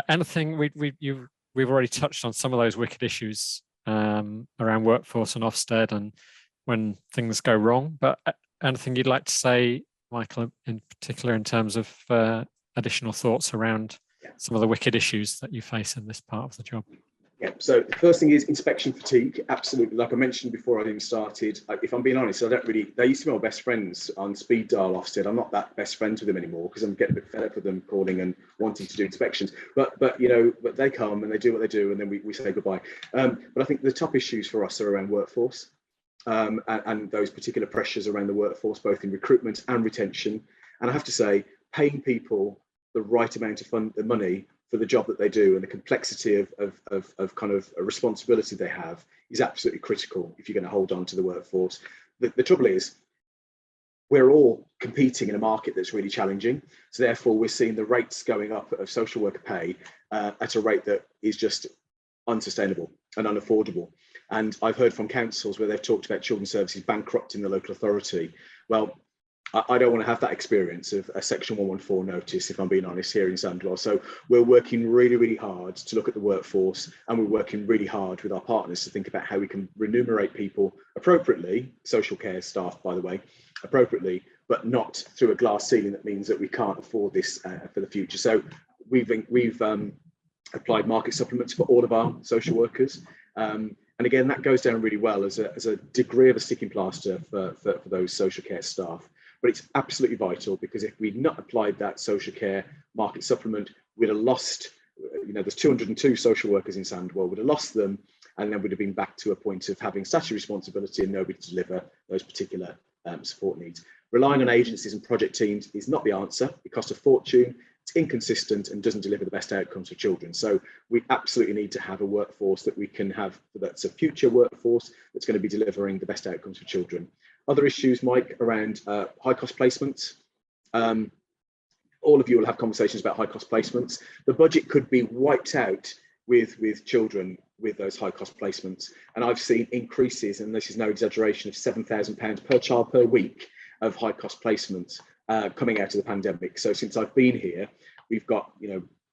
Anything we've already touched on some of those wicked issues around workforce and Ofsted and when things go wrong, but anything you'd like to say, Michael, in particular in terms of additional thoughts around some of the wicked issues that you face in this part of the job? Yeah, so the first thing is inspection fatigue. Absolutely. Like I mentioned before I even started, if I'm being honest, they used to be my best friends on speed dial Ofsted. I'm not that best friends with them anymore because I'm getting a bit fed up with them calling and wanting to do inspections. But they come and they do what they do, and then we say goodbye. But I think the top issues for us are around workforce and those particular pressures around the workforce, both in recruitment and retention. And I have to say, paying people the right amount of money for the job that they do and the complexity of kind of a responsibility they have is absolutely critical if you're going to hold on to the workforce. The trouble is, we're all competing in a market that's really challenging. So therefore, we're seeing the rates going up of social worker pay at a rate that is just unsustainable and unaffordable. And I've heard from councils where they've talked about children's services bankrupting the local authority. Well, I don't want to have that experience of a Section 114 notice, if I'm being honest, here in Sandwell. So we're working really, really hard to look at the workforce, and we're working really hard with our partners to think about how we can remunerate people appropriately, social care staff, by the way, appropriately, but not through a glass ceiling that means that we can't afford this for the future. So we've applied market supplements for all of our social workers. And again, that goes down really well as a degree of a sticking plaster for those social care staff. But it's absolutely vital, because if we'd not applied that social care market supplement, we'd have lost, there's 202 social workers in Sandwell, we'd have lost them, and then we'd have been back to a point of having statutory responsibility and nobody to deliver those particular support needs. Relying on agencies and project teams is not the answer. It costs a fortune. it's inconsistent and doesn't deliver the best outcomes for children. So we absolutely need to have a workforce that we can have, that's a future workforce that's going to be delivering the best outcomes for children. Other issues, Mike, around high cost placements. All of you will have conversations about high cost placements. The budget could be wiped out with children with those high cost placements. And I've seen increases, and this is no exaggeration, of £7,000 per child per week of high cost placements coming out of the pandemic. So since I've been here, we've got,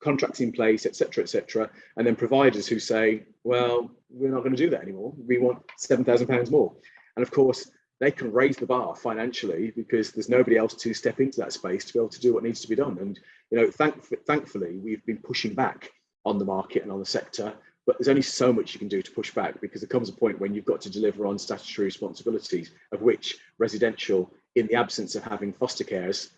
contracts in place, et cetera, and then providers who say, well, we're not going to do that anymore. We want £7,000 more. And of course, they can raise the bar financially because there's nobody else to step into that space to be able to do what needs to be done. And thankfully, we've been pushing back on the market and on the sector, but there's only so much you can do to push back, because there comes a point when you've got to deliver on statutory responsibilities, of which residential, in the absence of having foster carers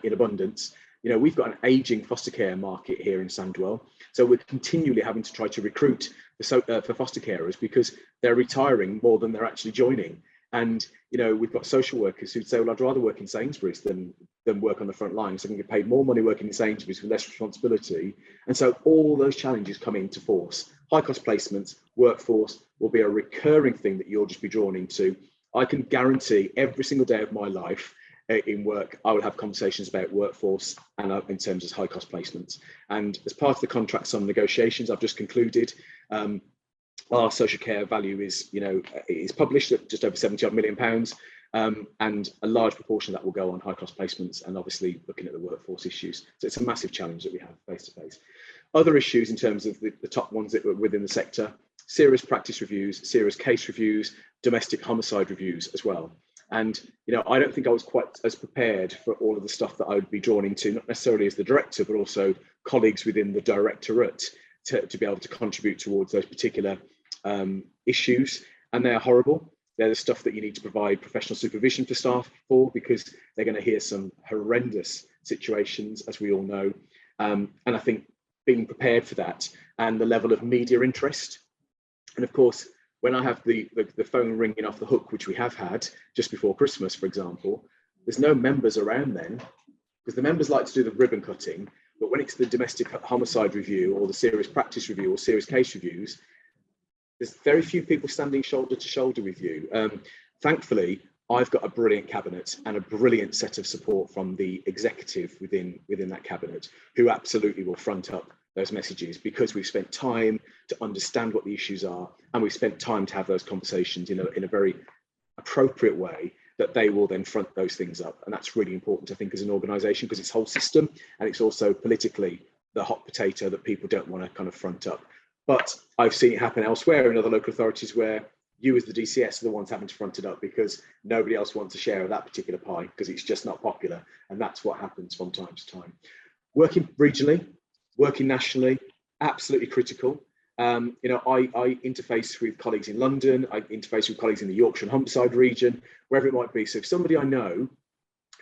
in abundance. We've got an aging foster care market here in Sandwell, so we're continually having to try to recruit for foster carers because they're retiring more than they're actually joining. And we've got social workers who'd say, well, I'd rather work in Sainsbury's than work on the front line, so I can get paid more money working in Sainsbury's with less responsibility. And so all those challenges come into force. High cost placements, workforce will be a recurring thing that you'll just be drawn into. I can guarantee every single day of my life in work, I will have conversations about workforce and in terms of high cost placements. And as part of the contract sum negotiations I've just concluded, our social care value is published at just over £70 million, and a large proportion of that will go on high cost placements and obviously looking at the workforce issues. So it's a massive challenge that we have face to face. Other issues in terms of the top ones that were within the sector: serious practice reviews, serious case reviews, domestic homicide reviews as well. And I don't think I was quite as prepared for all of the stuff that I would be drawn into, not necessarily as the director, but also colleagues within the directorate to be able to contribute towards those particular issues. And they're horrible. They're the stuff that you need to provide professional supervision for staff for, because they're going to hear some horrendous situations, as we all know. And I think being prepared for that, and the level of media interest. And of course, when I have the phone ringing off the hook, which we have had just before Christmas, for example, there's no members around then, because the members like to do the ribbon cutting. But when it's the domestic homicide review or the serious practice review or serious case reviews, there's very few people standing shoulder to shoulder with you. Thankfully, I've got a brilliant cabinet and a brilliant set of support from the executive within that cabinet, who absolutely will front up those messages, because we've spent time to understand what the issues are, and we've spent time to have those conversations in a very appropriate way, that they will then front those things up. And that's really important, I think, as an organisation, because it's whole system, and it's also politically the hot potato that people don't want to kind of front up. But I've seen it happen elsewhere in other local authorities, where you as the DCS are the ones having to front it up because nobody else wants a share of that particular pie, because it's just not popular. And that's what happens from time to time. Working regionally, working nationally, absolutely critical. I interface with colleagues in London, I interface with colleagues in the Yorkshire and Humberside region, wherever it might be. So if somebody I know,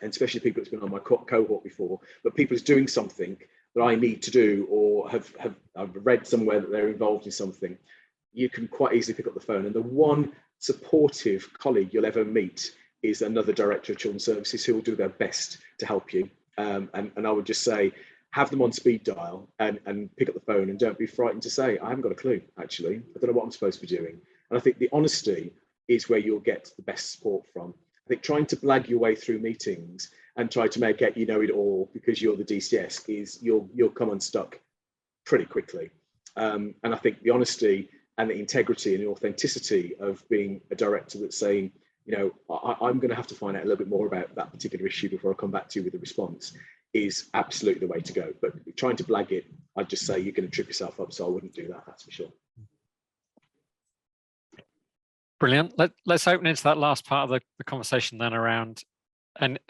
and especially people that's been on my cohort before, but people is doing something that I need to do, or I've read somewhere that they're involved in something, you can quite easily pick up the phone. And the one supportive colleague you'll ever meet is another director of children's services who will do their best to help you. And I would just say, have them on speed dial and pick up the phone, and don't be frightened to say, I haven't got a clue, actually. I don't know what I'm supposed to be doing. And I think the honesty is where you'll get the best support from. I think trying to blag your way through meetings and try to make it, it all because you're the DCS, is you'll come unstuck pretty quickly. And I think the honesty and the integrity and the authenticity of being a director that's saying, I'm going to have to find out a little bit more about that particular issue before I come back to you with a response, is absolutely the way to go. But trying to blag it, I'd just say you're going to trip yourself up, so I wouldn't do that, that's for sure. Brilliant. Let's open into that last part of the conversation then, around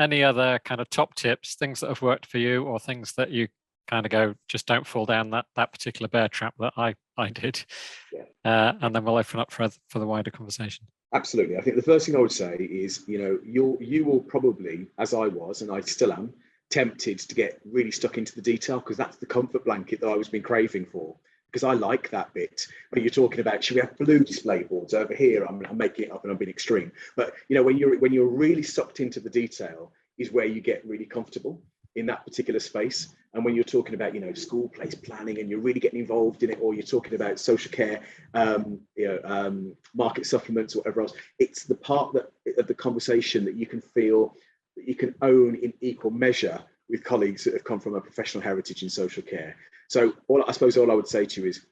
any other kind of top tips, things that have worked for you, or things that you kind of go, just don't fall down that particular bear trap that I did. Yeah. And then we'll open up for the wider conversation. Absolutely. I think the first thing I would say is, you will probably, as I was, and I still am, tempted to get really stuck into the detail, because that's the comfort blanket that I was been craving for, because I like that bit when you're talking about, should we have blue display boards over here? I'm making it up and I'm being extreme, but when you're really sucked into the detail is where you get really comfortable, in that particular space. And when you're talking about, school place planning and you're really getting involved in it, or you're talking about social care, market supplements or whatever else, it's the part of the conversation that you can feel that you can own in equal measure with colleagues that have come from a professional heritage in social care. So I suppose all I would say to you is,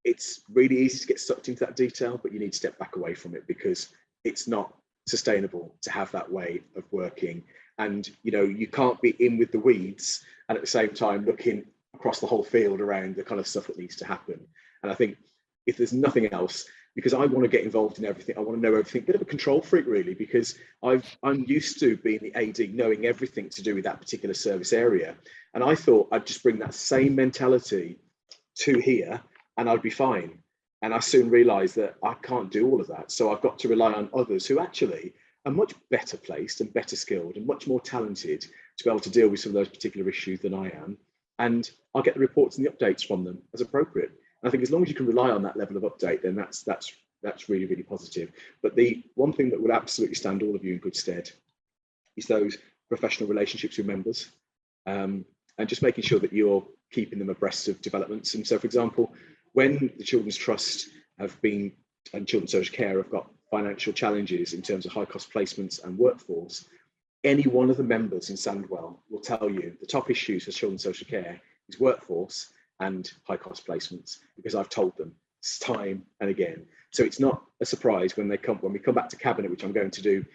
it's really easy to get sucked into that detail, but you need to step back away from it, because it's not sustainable to have that way of working. And you can't be in with the weeds and at the same time looking across the whole field around the kind of stuff that needs to happen. And I think if there's nothing else, because I want to get involved in everything, I want to know everything, a bit of a control freak really, because I'm used to being the AD, knowing everything to do with that particular service area. And I thought I'd just bring that same mentality to here and I'd be fine. And I soon realized that I can't do all of that. So I've got to rely on others who actually are much better placed and better skilled and much more talented to be able to deal with some of those particular issues than I am. And I'll get the reports and the updates from them as appropriate. And I think as long as you can rely on that level of update, then that's really, really positive. But the one thing that would absolutely stand all of you in good stead is those professional relationships with members, and just making sure that you're keeping them abreast of developments. And so, for example, when the Children's Trust and Children's Social Care have got financial challenges in terms of high cost placements and workforce, any one of the members in Sandwell will tell you the top issues for Children's Social Care is workforce and high cost placements, because I've told them time and again. So it's not a surprise when we come back to Cabinet, which I'm going to do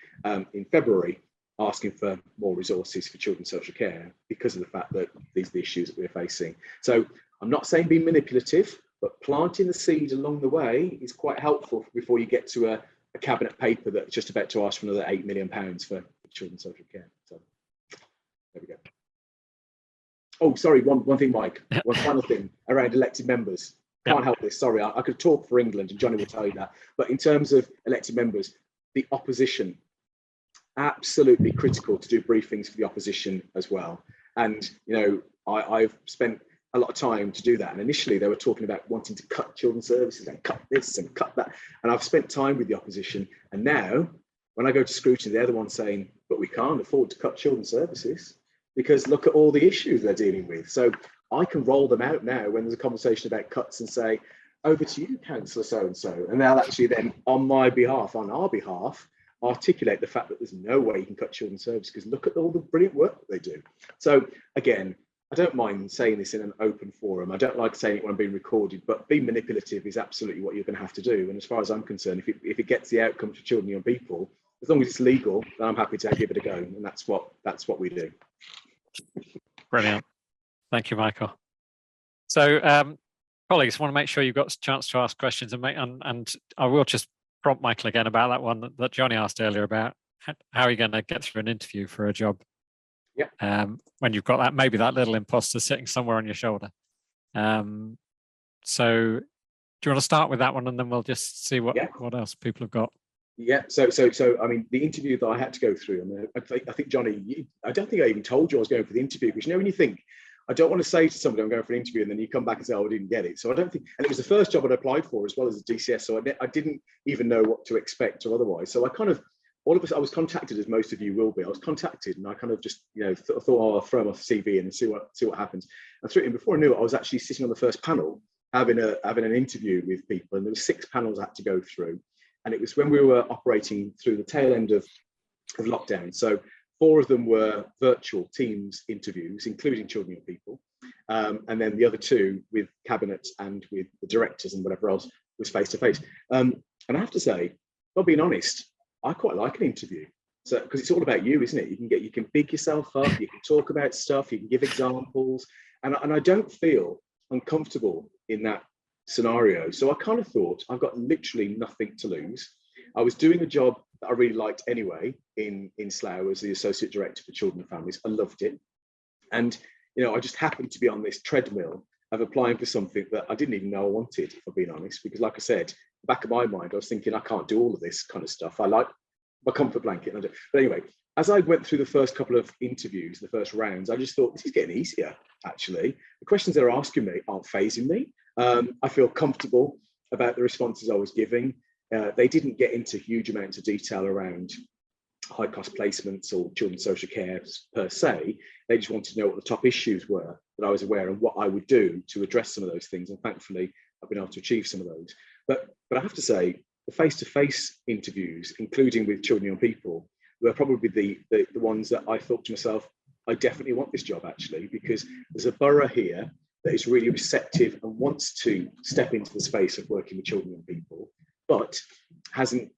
in February, asking for more resources for Children's Social Care, because of the fact that these are the issues that we're facing. So I'm not saying being manipulative, but planting the seed along the way is quite helpful before you get to a Cabinet paper that's just about to ask for another £8 million for Children's Social Care. So there we go. Oh, sorry, one thing, Mike. One final thing around elected members. Can't help this, sorry. I could talk for England and Johnny will tell you that. But in terms of elected members, the opposition, absolutely critical to do briefings for the opposition as well. And, I've spent a lot of time to do that. And initially they were talking about wanting to cut children's services and cut this and cut that. And I've spent time with the opposition. And now when I go to scrutiny, they're the ones saying, but we can't afford to cut children's services because look at all the issues they're dealing with. So I can roll them out now when there's a conversation about cuts and say, over to you, Councillor so-and-so. And they'll actually then, on our behalf, articulate the fact that there's no way you can cut children's services because look at all the brilliant work that they do. So again, I don't mind saying this in an open forum. I don't like saying it when I'm being recorded, but being manipulative is absolutely what you're going to have to do. And as far as I'm concerned, if it gets the outcome for children and young people, as long as it's legal, then I'm happy to give it a go. And that's what we do. Brilliant. Thank you, Michael. So, colleagues, want to make sure you've got a chance to ask questions, and I will just prompt Michael again about that one that Johnny asked earlier about how are you going to get through an interview for a job? Yeah. When you've got that, maybe that little imposter sitting somewhere on your shoulder. So do you want to start with that one and then we'll just see what else people have got? Yeah. So I mean, the interview that I had to go through, I think Johnny, I don't think I even told you I was going for the interview, because when you think, I don't want to say to somebody I'm going for an interview and then you come back and say, oh, I didn't get it. So I don't think, and it was the first job I'd applied for as well as a DCS. So I didn't even know what to expect or otherwise. So I was contacted, as most of you will be. I was contacted and I kind of just, thought, oh, I'll throw my CV in and see what happens. And before I knew it, I was actually sitting on the first panel, having an interview with people. And there were 6 panels I had to go through. And it was when we were operating through the tail end of lockdown. So 4 of them were virtual Teams interviews, including children and people. And then the other 2 with Cabinet and with the directors and whatever else was face-to-face. And I have to say, not being honest, I quite like an interview. So, because it's all about you, isn't it? You can big yourself up, you can talk about stuff, you can give examples. And I don't feel uncomfortable in that scenario. So I kind of thought, I've got literally nothing to lose. I was doing a job that I really liked anyway in Slough as the Associate Director for Children and Families. I loved it. And, I just happened to be on this treadmill of applying for something that I didn't even know I wanted, if I'm being honest, because like I said, back of my mind, I was thinking, I can't do all of this kind of stuff. I like my comfort blanket. But anyway, as I went through the first couple of interviews, the first rounds, I just thought, this is getting easier, actually. The questions they're asking me aren't fazing me. I feel comfortable about the responses I was giving. They didn't get into huge amounts of detail around high cost placements or children's social care per se. They just wanted to know what the top issues were that I was aware of, and what I would do to address some of those things. And thankfully, I've been able to achieve some of those. But I have to say, the face-to-face interviews, including with children and young people, were probably the ones that I thought to myself, I definitely want this job, actually, because there's a borough here that is really receptive and wants to step into the space of working with children and people, but hasn't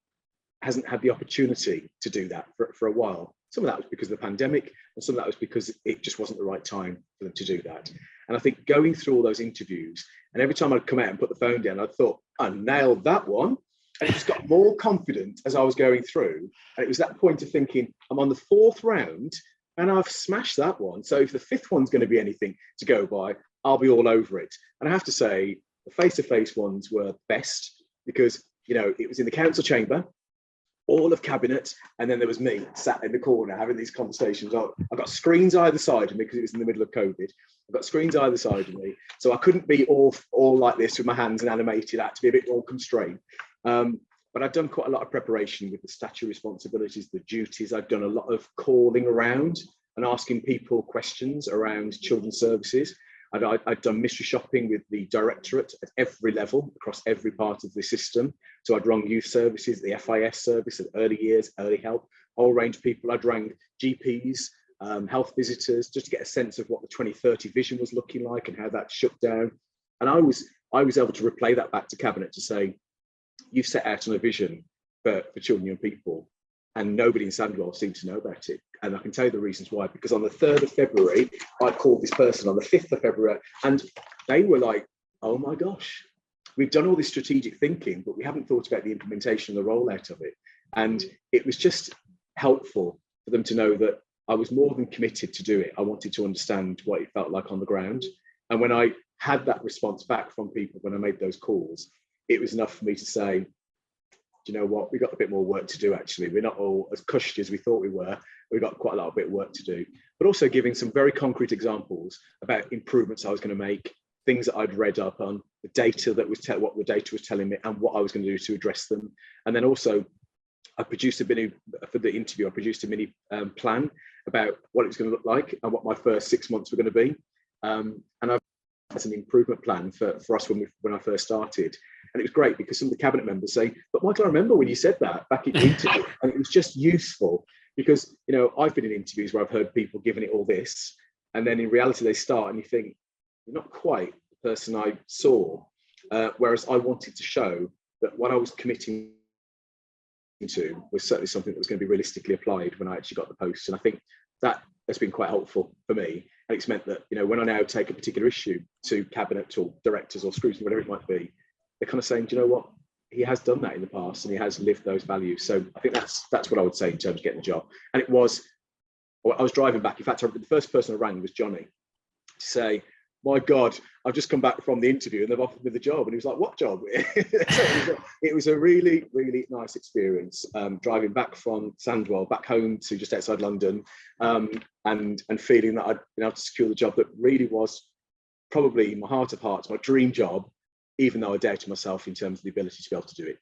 had the opportunity to do that for a while. Some of that was because of the pandemic, and some of that was because it just wasn't the right time for them to do that. And I think going through all those interviews, and every time I'd come out and put the phone down, I thought, I nailed that one. And it just got more confident as I was going through. And it was that point of thinking, I'm on the 4th round and I've smashed that one. So if the 5th one's going to be anything to go by, I'll be all over it. And I have to say, the face-to-face ones were best because, you know, it was in the council chamber, all of cabinet, and then there was me sat in the corner having these conversations. I've got screens either side of me because it was in the middle of COVID. I've got screens either side of me, so I couldn't be all like this with my hands and animated. I had to be a bit more constrained. But I've done quite a lot of preparation with the statutory responsibilities, the duties. I've done a lot of calling around and asking people questions around children's services. I'd done mystery shopping with the directorate at every level, across every part of the system. So I'd rung youth services, the FIS service, at early years, early help, whole range of people. I'd rang GPs, health visitors, just to get a sense of what the 2030 vision was looking like and how that shut down. And I was able to replay that back to Cabinet to say, you've set out on a vision for children and young people, and nobody in Sandwell seemed to know about it. And I can tell you the reasons why, because on the 3rd of February, I called this person on the 5th of February, and they were like, oh my gosh, we've done all this strategic thinking, but we haven't thought about the implementation and the rollout of it. And it was just helpful for them to know that I was more than committed to do it. I wanted to understand what it felt like on the ground. And when I had that response back from people, when I made those calls, it was enough for me to say, do you know what, we've got a bit more work to do, actually. We're not all as cushy as we thought we were. We've got quite a lot of bit of work to do, but also giving some very concrete examples about improvements I was going to make, things that I'd read up on, the data that was what the data was telling me, and what I was going to do to address them. And then also, I produced a mini, for the interview, I produced a mini plan about what it was going to look like and what my first 6 months were going to be. And I've as an improvement plan for us when I first started. And it was great because some of the cabinet members say, but Michael, I remember when you said that back in the interview. And it was just useful because, you know, I've been in interviews where I've heard people giving it all this, and then in reality they start and you think, you're not quite the person I saw. Whereas I wanted to show that what I was committing to was certainly something that was going to be realistically applied when I actually got the post. And I think that has been quite helpful for me. And it's meant that, you know, when I now take a particular issue to cabinet or directors or scrutiny, whatever it might be, they're kind of saying, do you know what? He has done that in the past and he has lived those values. So I think that's what I would say in terms of getting the job. And it was, I was driving back. In fact, the first person I rang was Johnny to say, my God, I've just come back from the interview and they've offered me the job. And he was like, what job? So it was a really, really nice experience, driving back from Sandwell back home to just outside London, and feeling that I'd been able to secure the job that really was probably in my heart of hearts, my dream job, even though I doubted myself in terms of the ability to be able to do it.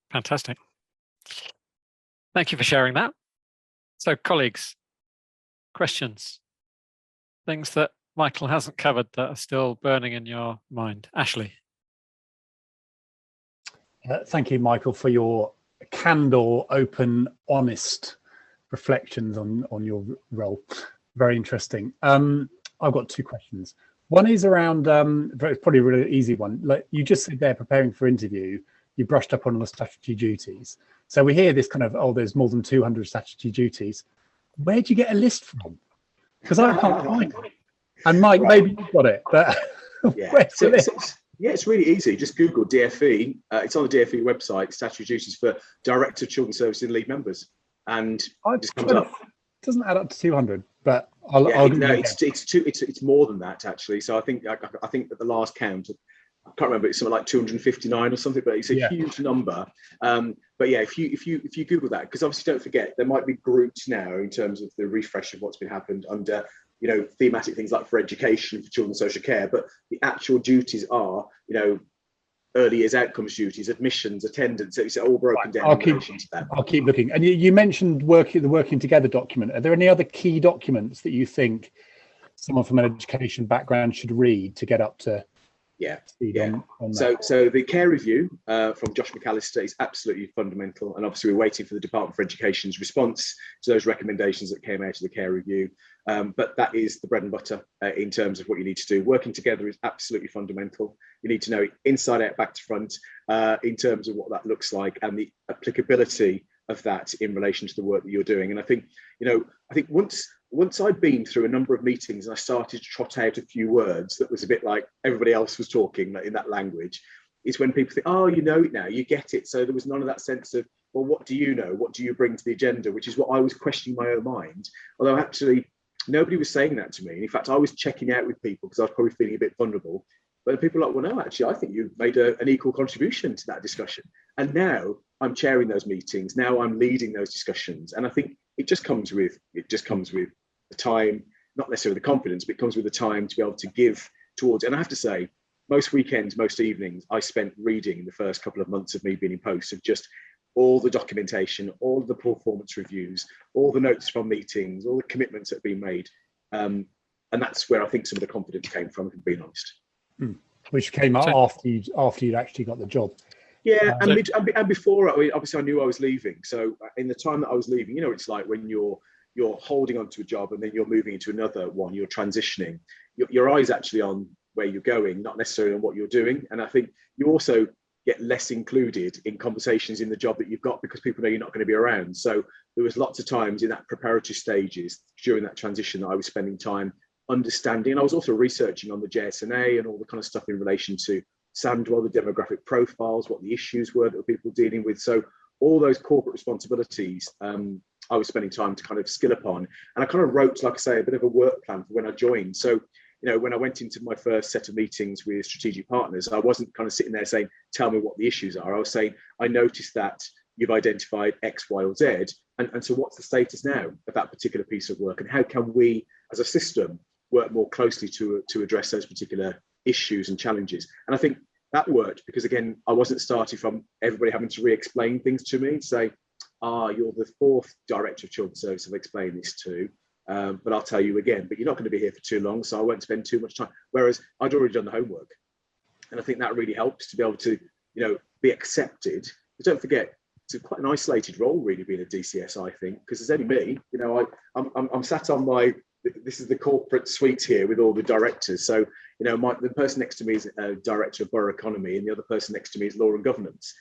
Fantastic. Thank you for sharing that. So colleagues, questions? Things that Michael hasn't covered that are still burning in your mind? Ashley. Thank you, Michael, for your candor, open, honest reflections on your role. Very interesting. I've got 2 questions. One is around, it's probably a really easy one. Like you just said there, preparing for interview, you brushed up on all the statutory duties. So we hear this kind of, oh, there's more than 200 statutory duties. Where'd you get a list from? Because I can't find it. And Mike, maybe you've got it, but yeah. Where's the list? It's really easy. Just Google DfE. It's on the DfE website, statutory duties for Director of Children's Services and lead members. And it just comes up. It doesn't add up to 200, but it's more than that, actually. So I think at the last count, I can't remember, it's something like 259 or something, but it's a huge number. But yeah, if you Google that, because obviously don't forget, there might be groups now in terms of the refresh of what's been happened under, you know, thematic things like for education, for children's social care, but the actual duties are, you know, early years outcomes duties, admissions, attendance. It's all broken down in relation to that. I'll keep looking. And you mentioned the working together document. Are there any other key documents that you think someone from an education background should read to get up to speed on that? So the care review from Josh McAllister is absolutely fundamental, and obviously we're waiting for the Department for Education's response to those recommendations that came out of the care review. But that is the bread and butter in terms of what you need to do. Working together is absolutely fundamental. You need to know it inside out, back to front, in terms of what that looks like and the applicability of that in relation to the work that you're doing. And I think, once I'd been through a number of meetings and I started to trot out a few words that was a bit like everybody else was talking in that language, is when people think, oh, you know it now, you get it. So there was none of that sense of, well, what do you know? What do you bring to the agenda? Which is what I was questioning my own mind. Although actually, nobody was saying that to me. And in fact, I was checking out with people because I was probably feeling a bit vulnerable. But people were like, well, no, actually, I think you've made an equal contribution to that discussion. And now I'm chairing those meetings. Now I'm leading those discussions. And I think it just comes with the time, not necessarily the confidence, but it comes with the time to be able to give towards. And I have to say, most weekends, most evenings, I spent reading in the first couple of months of me being in post of just all the documentation, all the performance reviews, all the notes from meetings, all the commitments that have been made. And that's where I think some of the confidence came from, if I'm being honest. Which came after you'd actually got the job. Yeah, and before, obviously I knew I was leaving. So in the time that I was leaving, it's like when you're holding on to a job and then you're moving into another one, you're transitioning. Your eyes actually on where you're going, not necessarily on what you're doing. And I think you also get less included in conversations in the job that you've got because people know you're not going to be around. So there was lots of times in that preparatory stages during that transition that I was spending time understanding. And I was also researching on the JSNA and all the kind of stuff in relation to Sandwell, the demographic profiles, what the issues were that were people dealing with. So all those corporate responsibilities, I was spending time to kind of skill upon. And I kind of wrote, like I say, a bit of a work plan for when I joined. So, when I went into my first set of meetings with strategic partners, I wasn't kind of sitting there saying, tell me what the issues are. I was saying, I noticed that you've identified X, Y, or Z. And so what's the status now of that particular piece of work? And how can we, as a system, work more closely to address those particular issues and challenges? And I think that worked because, again, I wasn't starting from everybody having to re-explain things to me, say, you're the fourth director of children's service I've explained this to, but I'll tell you again, but you're not going to be here for too long, so I won't spend too much time. Whereas I'd already done the homework. And I think that really helps to be able to, be accepted. But don't forget, it's quite an isolated role, really, being a DCS, I think, because there's only me. I'm sat on this is the corporate suite here with all the directors. So, the person next to me is a director of borough economy and the other person next to me is law and governance.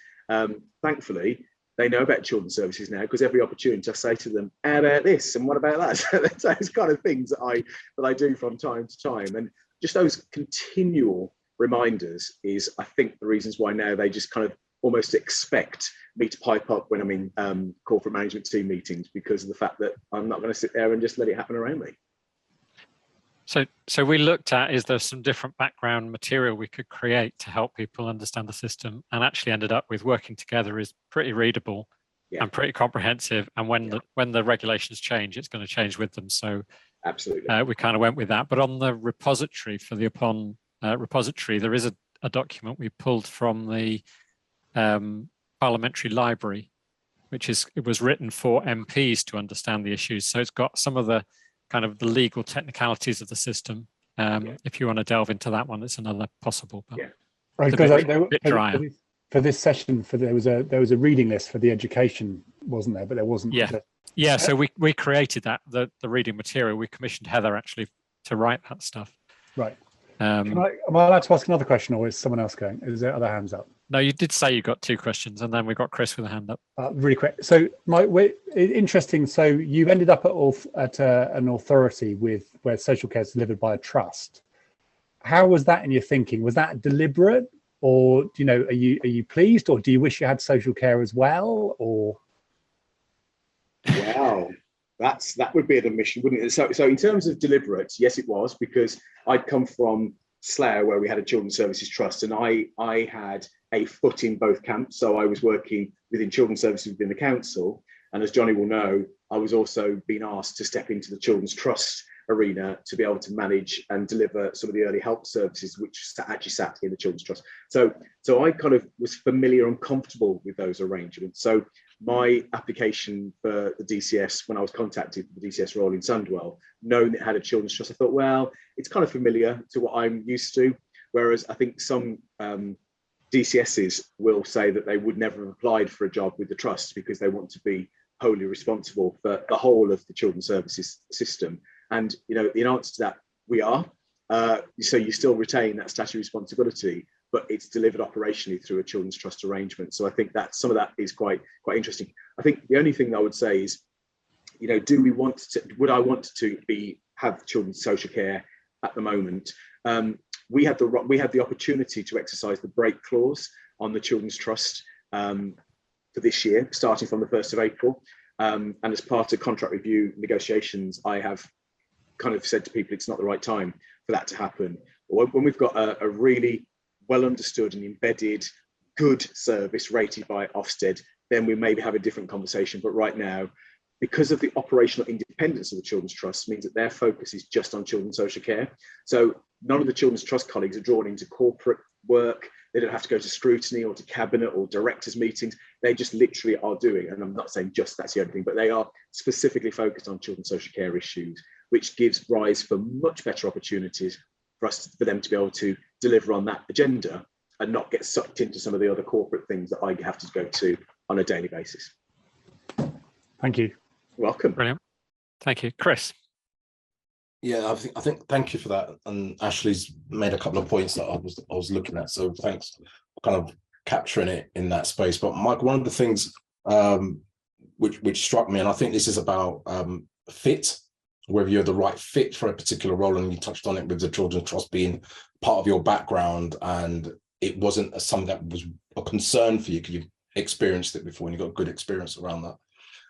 Thankfully, they know about children's services now because every opportunity I say to them, how about this and what about that? So that's those kind of things that I do from time to time. And just those continual reminders is, I think, the reasons why now they just kind of almost expect me to pipe up when I'm in corporate management team meetings because of the fact that I'm not going to sit there and just let it happen around me. So we looked at, is there some different background material we could create to help people understand the system, and actually ended up with working together is pretty readable and pretty comprehensive. And when the regulations change, it's going to change with them. So absolutely, we kind of went with that. But on the repository for the Upon repository, there is a document we pulled from the parliamentary library, it was written for MPs to understand the issues. So it's got some of the kind of the legal technicalities of the system. If you want to delve into that one, it's another possible. But right, because for this session, there was a reading list for the education, wasn't there? But there wasn't. Yeah. So we created that the reading material. We commissioned Heather actually to write that stuff. Right. Am I allowed to ask another question, or is someone else going? Is there other hands up? No, you did say you got two questions, and then we got Chris with a hand up. Really quick. So, interesting. So, you ended up at an authority where social care is delivered by a trust. How was that in your thinking? Was that deliberate, or are you pleased, or do you wish you had social care as well? Or wow, that would be an admission, wouldn't it? So in terms of deliberate, yes, it was, because I'd come from Slough, where we had a children's services trust, and I had a foot in both camps. So I was working within children's services within the council, and as Johnny will know, I was also being asked to step into the Children's Trust arena to be able to manage and deliver some of the early help services which actually sat in the Children's Trust. So I kind of was familiar and comfortable with those arrangements. So my application for the DCS, when I was contacted for the DCS role in Sandwell, knowing it had a Children's Trust, I thought, well, it's kind of familiar to what I'm used to. Whereas I think some DCSs will say that they would never have applied for a job with the trust because they want to be wholly responsible for the whole of the children's services system. And, you know, in answer to that, we are. So you still retain that statutory responsibility, but it's delivered operationally through a children's trust arrangement. So I think that some of that is quite interesting. I think the only thing that I would say is, you know, would I want to have children's social care at the moment? We had the opportunity to exercise the break clause on the Children's Trust for this year, starting from the 1st of April. And as part of contract review negotiations, I have kind of said to people it's not the right time for that to happen. When we've got a really well understood and embedded good service rated by Ofsted, then we maybe have a different conversation. But right now, because of the operational independence of the Children's Trust, means that their focus is just on children's social care. So none of the Children's Trust colleagues are drawn into corporate work. They don't have to go to scrutiny or to cabinet or directors meetings. They just literally are doing, and I'm not saying just that's the only thing, but they are specifically focused on children's social care issues, which gives rise for much better opportunities for them to be able to deliver on that agenda and not get sucked into some of the other corporate things that I have to go to on a daily basis. Thank you. Welcome. Brilliant. Thank you. Chris. Yeah, I think thank you for that. And Ashley's made a couple of points that I was looking at. So thanks for kind of capturing it in that space. But Mike, one of the things which struck me, and I think this is about fit, whether you're the right fit for a particular role, and you touched on it with the Children's Trust being part of your background, and it wasn't something that was a concern for you because you've experienced it before and you've got good experience around that.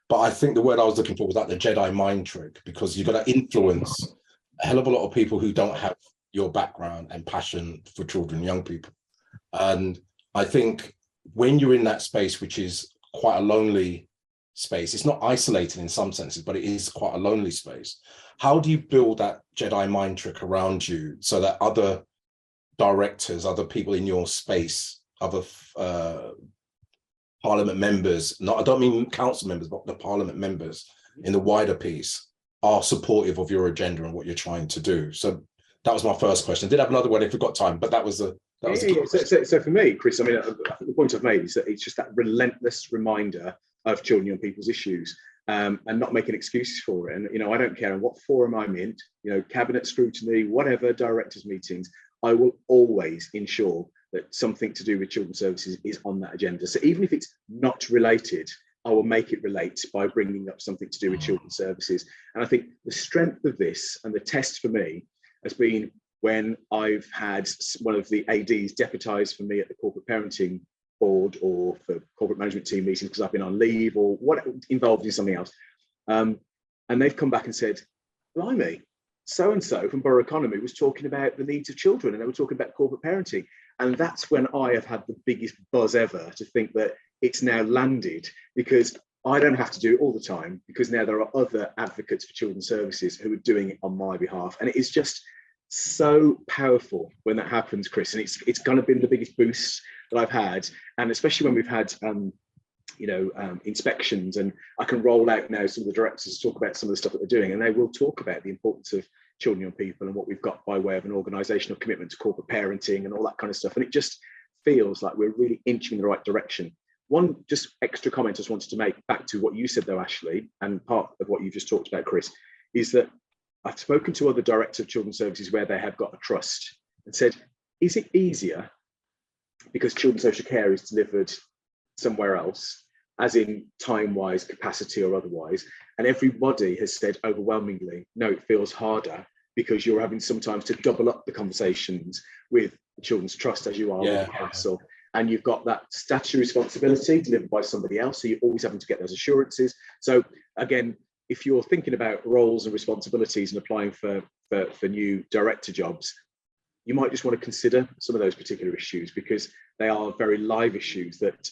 But I think the word I was looking for was like the Jedi mind trick, because you've got to influence a hell of a lot of people who don't have your background and passion for children and young people. And I think when you're in that space, which is quite a lonely space, it's not isolated in some senses, but it is quite a lonely space. How do you build that Jedi mind trick around you so that other directors, other people in your space, other Parliament members, I don't mean council members, but the Parliament members in the wider piece are supportive of your agenda and what you're trying to do? So that was my first question. I did have another one if we've got time, but that was the So for me, Chris, I mean, the point I've made is that it's just that relentless reminder of children and young people's issues, and not making excuses for it. And, you know, I don't care in what forum I'm in, you know, cabinet scrutiny, whatever, directors meetings, I will always ensure that something to do with children's services is on that agenda. So even if it's not related, I will make it relate by bringing up something to do with children's services. And I think the strength of this, and the test for me, has been when I've had one of the ADs deputised for me at the corporate parenting board or for corporate management team meetings because I've been on leave or what, involved in something else. And they've come back and said, blimey, so-and-so from Borough Economy was talking about the needs of children, and they were talking about corporate parenting. And that's when I have had the biggest buzz ever to think that it's now landed, because I don't have to do it all the time, because now there are other advocates for children's services who are doing it on my behalf. And it is just so powerful when that happens, Chris. And it's kind of been the biggest boost that I've had. And especially when we've had inspections, and I can roll out now some of the directors to talk about some of the stuff that they're doing, and they will talk about the importance of children and young people and what we've got by way of an organisational commitment to corporate parenting and all that kind of stuff. And it just feels like we're really inching in the right direction. One just extra comment I just wanted to make back to what you said though, Ashley, and part of what you've just talked about, Chris, is that I've spoken to other directors of children's services where they have got a trust and said, is it easier because children's social care is delivered somewhere else, as in time-wise, capacity or otherwise? And everybody has said overwhelmingly, no, it feels harder because you're having sometimes to double up the conversations with the Children's Trust as you are with the council. And you've got that statutory responsibility delivered by somebody else, so you're always having to get those assurances. So again, if you're thinking about roles and responsibilities and applying for new director jobs, you might just want to consider some of those particular issues, because they are very live issues that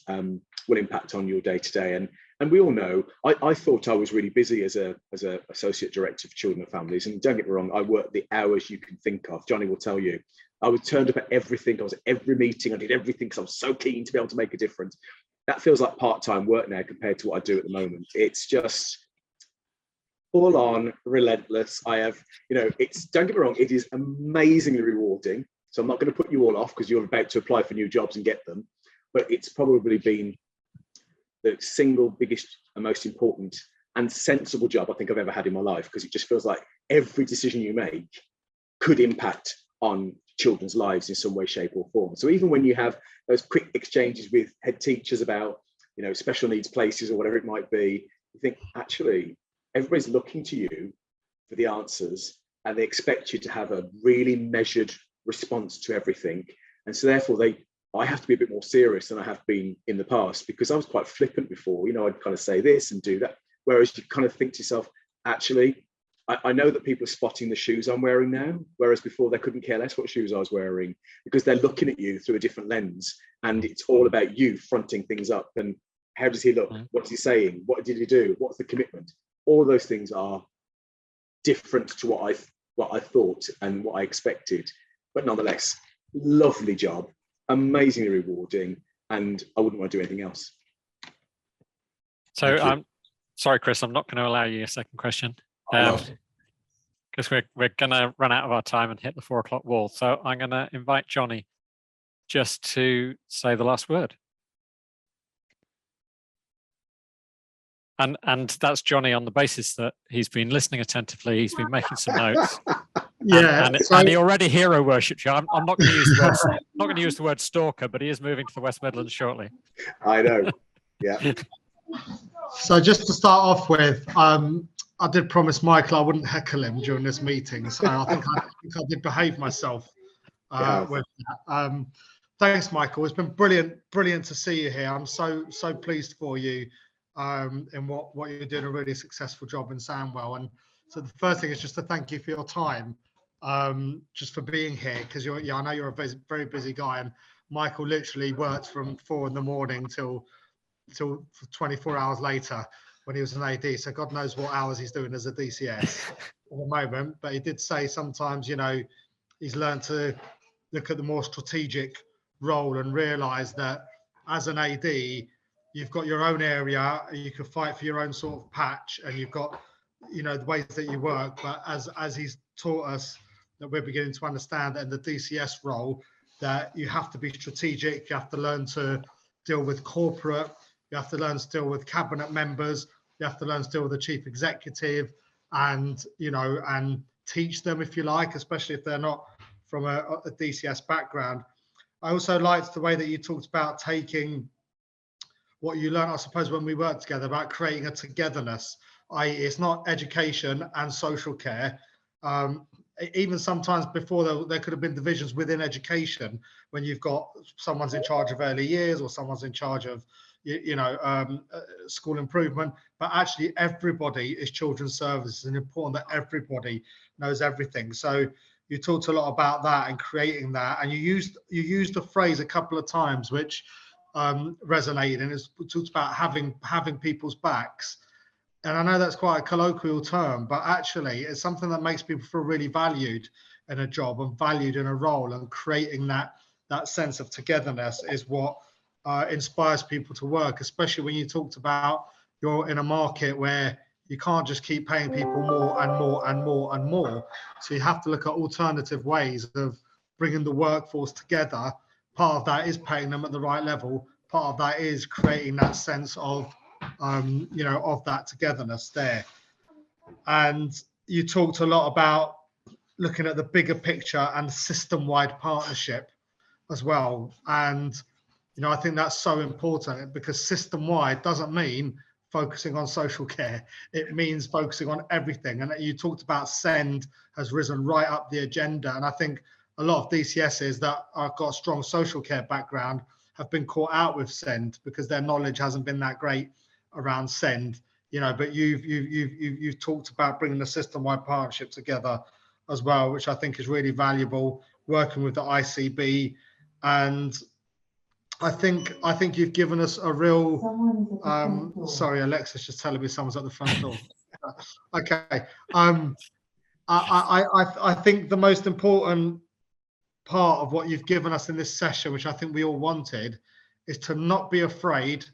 will impact on your day-to-day. and we all know, I thought I was really busy as a associate director for children and families. And don't get me wrong, I worked the hours you can think of. Johnny will tell you. I was turned up at everything. I was at every meeting. I did everything because I was so keen to be able to make a difference. That feels like part-time work now compared to what I do at the moment. It's just full on, relentless. I have, it's, don't get me wrong, it is amazingly rewarding. So I'm not going to put you all off because you're about to apply for new jobs and get them. But it's probably been the single biggest and most important and sensible job I think I've ever had in my life, because it just feels like every decision you make could impact on children's lives in some way, shape or form. So even when you have those quick exchanges with head teachers about, special needs places or whatever it might be, you think actually everybody's looking to you for the answers and they expect you to have a really measured response to everything. And so therefore I have to be a bit more serious than I have been in the past, because I was quite flippant before. I'd kind of say this and do that. Whereas you kind of think to yourself, actually, I know that people are spotting the shoes I'm wearing now, whereas before they couldn't care less what shoes I was wearing, because they're looking at you through a different lens. And it's all about you fronting things up. And how does he look? What's he saying? What did he do? What's the commitment? All those things are different to what I thought and what I expected. But nonetheless, lovely job. Amazingly rewarding, and I wouldn't want to do anything else. So sorry, Chris, I'm not going to allow you a second question because we're going to run out of our time and hit the 4 o'clock wall. So I'm going to invite Johnny just to say the last word. And that's Johnny on the basis that he's been listening attentively. He's been making some notes. Yeah, and he already hero worships you. I'm not going to use the word. Not going to use the word stalker, but he is moving to the West Midlands shortly. I know. Yeah. So just to start off with, I did promise Michael I wouldn't heckle him during this meeting, so I think I did behave myself with that. Thanks, Michael. It's been brilliant to see you here. I'm so pleased for you in what you're doing, a really successful job in Sandwell. And so the first thing is just to thank you for your time, just for being here, because I know you're a very busy guy, and Michael literally worked from 4 in the morning till 24 hours later when he was an AD. So God knows what hours he's doing as a DCS at the moment. But he did say sometimes, he's learned to look at the more strategic role and realise that as an AD, you've got your own area, you can fight for your own sort of patch, and you've got, the ways that you work. But as he's taught us, that we're beginning to understand that in the DCS role, that you have to be strategic, you have to learn to deal with corporate, you have to learn to deal with cabinet members, you have to learn to deal with the chief executive, and and teach them, if you like, especially if they're not from a DCS background. I also liked the way that you talked about taking what you learned, I suppose, when we worked together, about creating a togetherness, i.e. it's not education and social care. Even sometimes before there could have been divisions within education, when you've got someone's in charge of early years or someone's in charge of school improvement, but actually everybody is children's services, and important that everybody knows everything. So you talked a lot about that and creating that, and you used the phrase a couple of times which resonated, and it talks about having people's backs. And I know that's quite a colloquial term, but actually it's something that makes people feel really valued in a job and valued in a role, and creating that sense of togetherness is what inspires people to work, especially when you talked about you're in a market where you can't just keep paying people more and more and more and more. So you have to look at alternative ways of bringing the workforce together. Part of that is paying them at the right level. Part of that is creating that sense of of that togetherness there. And you talked a lot about looking at the bigger picture and system-wide partnership as well. And I think that's so important, because system-wide doesn't mean focusing on social care. It means focusing on everything. And you talked about SEND has risen right up the agenda. And I think a lot of DCSs that have got a strong social care background have been caught out with SEND because their knowledge hasn't been that great around SEND. But you've talked about bringing the system-wide partnership together as well, which I think is really valuable, working with the ICB. And I think you've given us a real. Sorry, Alexa's just telling me someone's at the front door. Okay. I think the most important part of what you've given us in this session, which I think we all wanted, is to not be afraid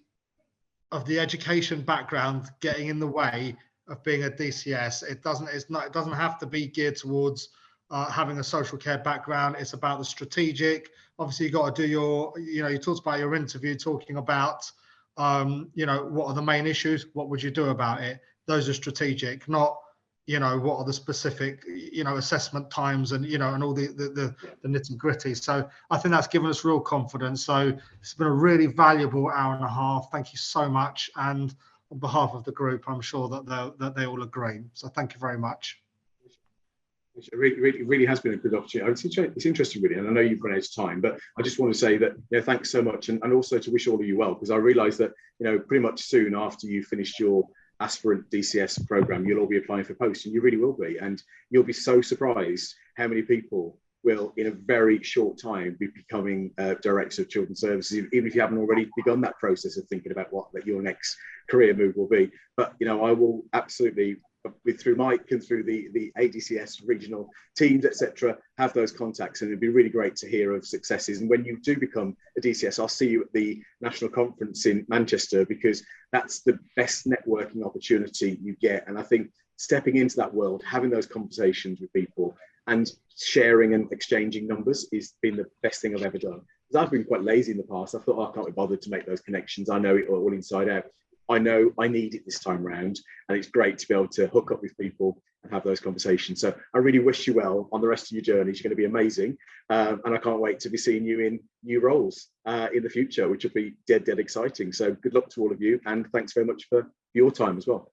of the education background getting in the way of being a DCS. It doesn't have to be geared towards having a social care background. It's about the strategic. Obviously, you got to do you talked about your interview, talking about, what are the main issues? What would you do about it? Those are strategic, not, what are the specific, assessment times and, and all the nitty gritty. So I think that's given us real confidence. So it's been a really valuable hour and a half. Thank you so much. And on behalf of the group, I'm sure that they all agree. So thank you very much. It really has been a good opportunity. It's interesting, really, and I know you've run out of time, but I just want to say that, thanks so much, and also to wish all of you well, because I realise that, pretty much soon after you finished your aspirant DCS program, you'll all be applying for posts, and you really will be, and you'll be so surprised how many people will, in a very short time, be becoming directors of children's services, even if you haven't already begun that process of thinking about what your next career move will be. But I will absolutely, through Mike and through the ADCS regional teams, etc., have those contacts, and it'd be really great to hear of successes. And when you do become a DCS, I'll see you at the national conference in Manchester, because that's the best networking opportunity you get. And I think stepping into that world, having those conversations with people and sharing and exchanging numbers has been the best thing I've ever done. Because I've been quite lazy in the past. I thought, I can't be bothered to make those connections. I know it all inside out. I know I need it this time round, and it's great to be able to hook up with people and have those conversations. So I really wish you well on the rest of your journeys. You're going to be amazing, and I can't wait to be seeing you in new roles in the future, which will be dead exciting. So good luck to all of you, and thanks very much for your time as well.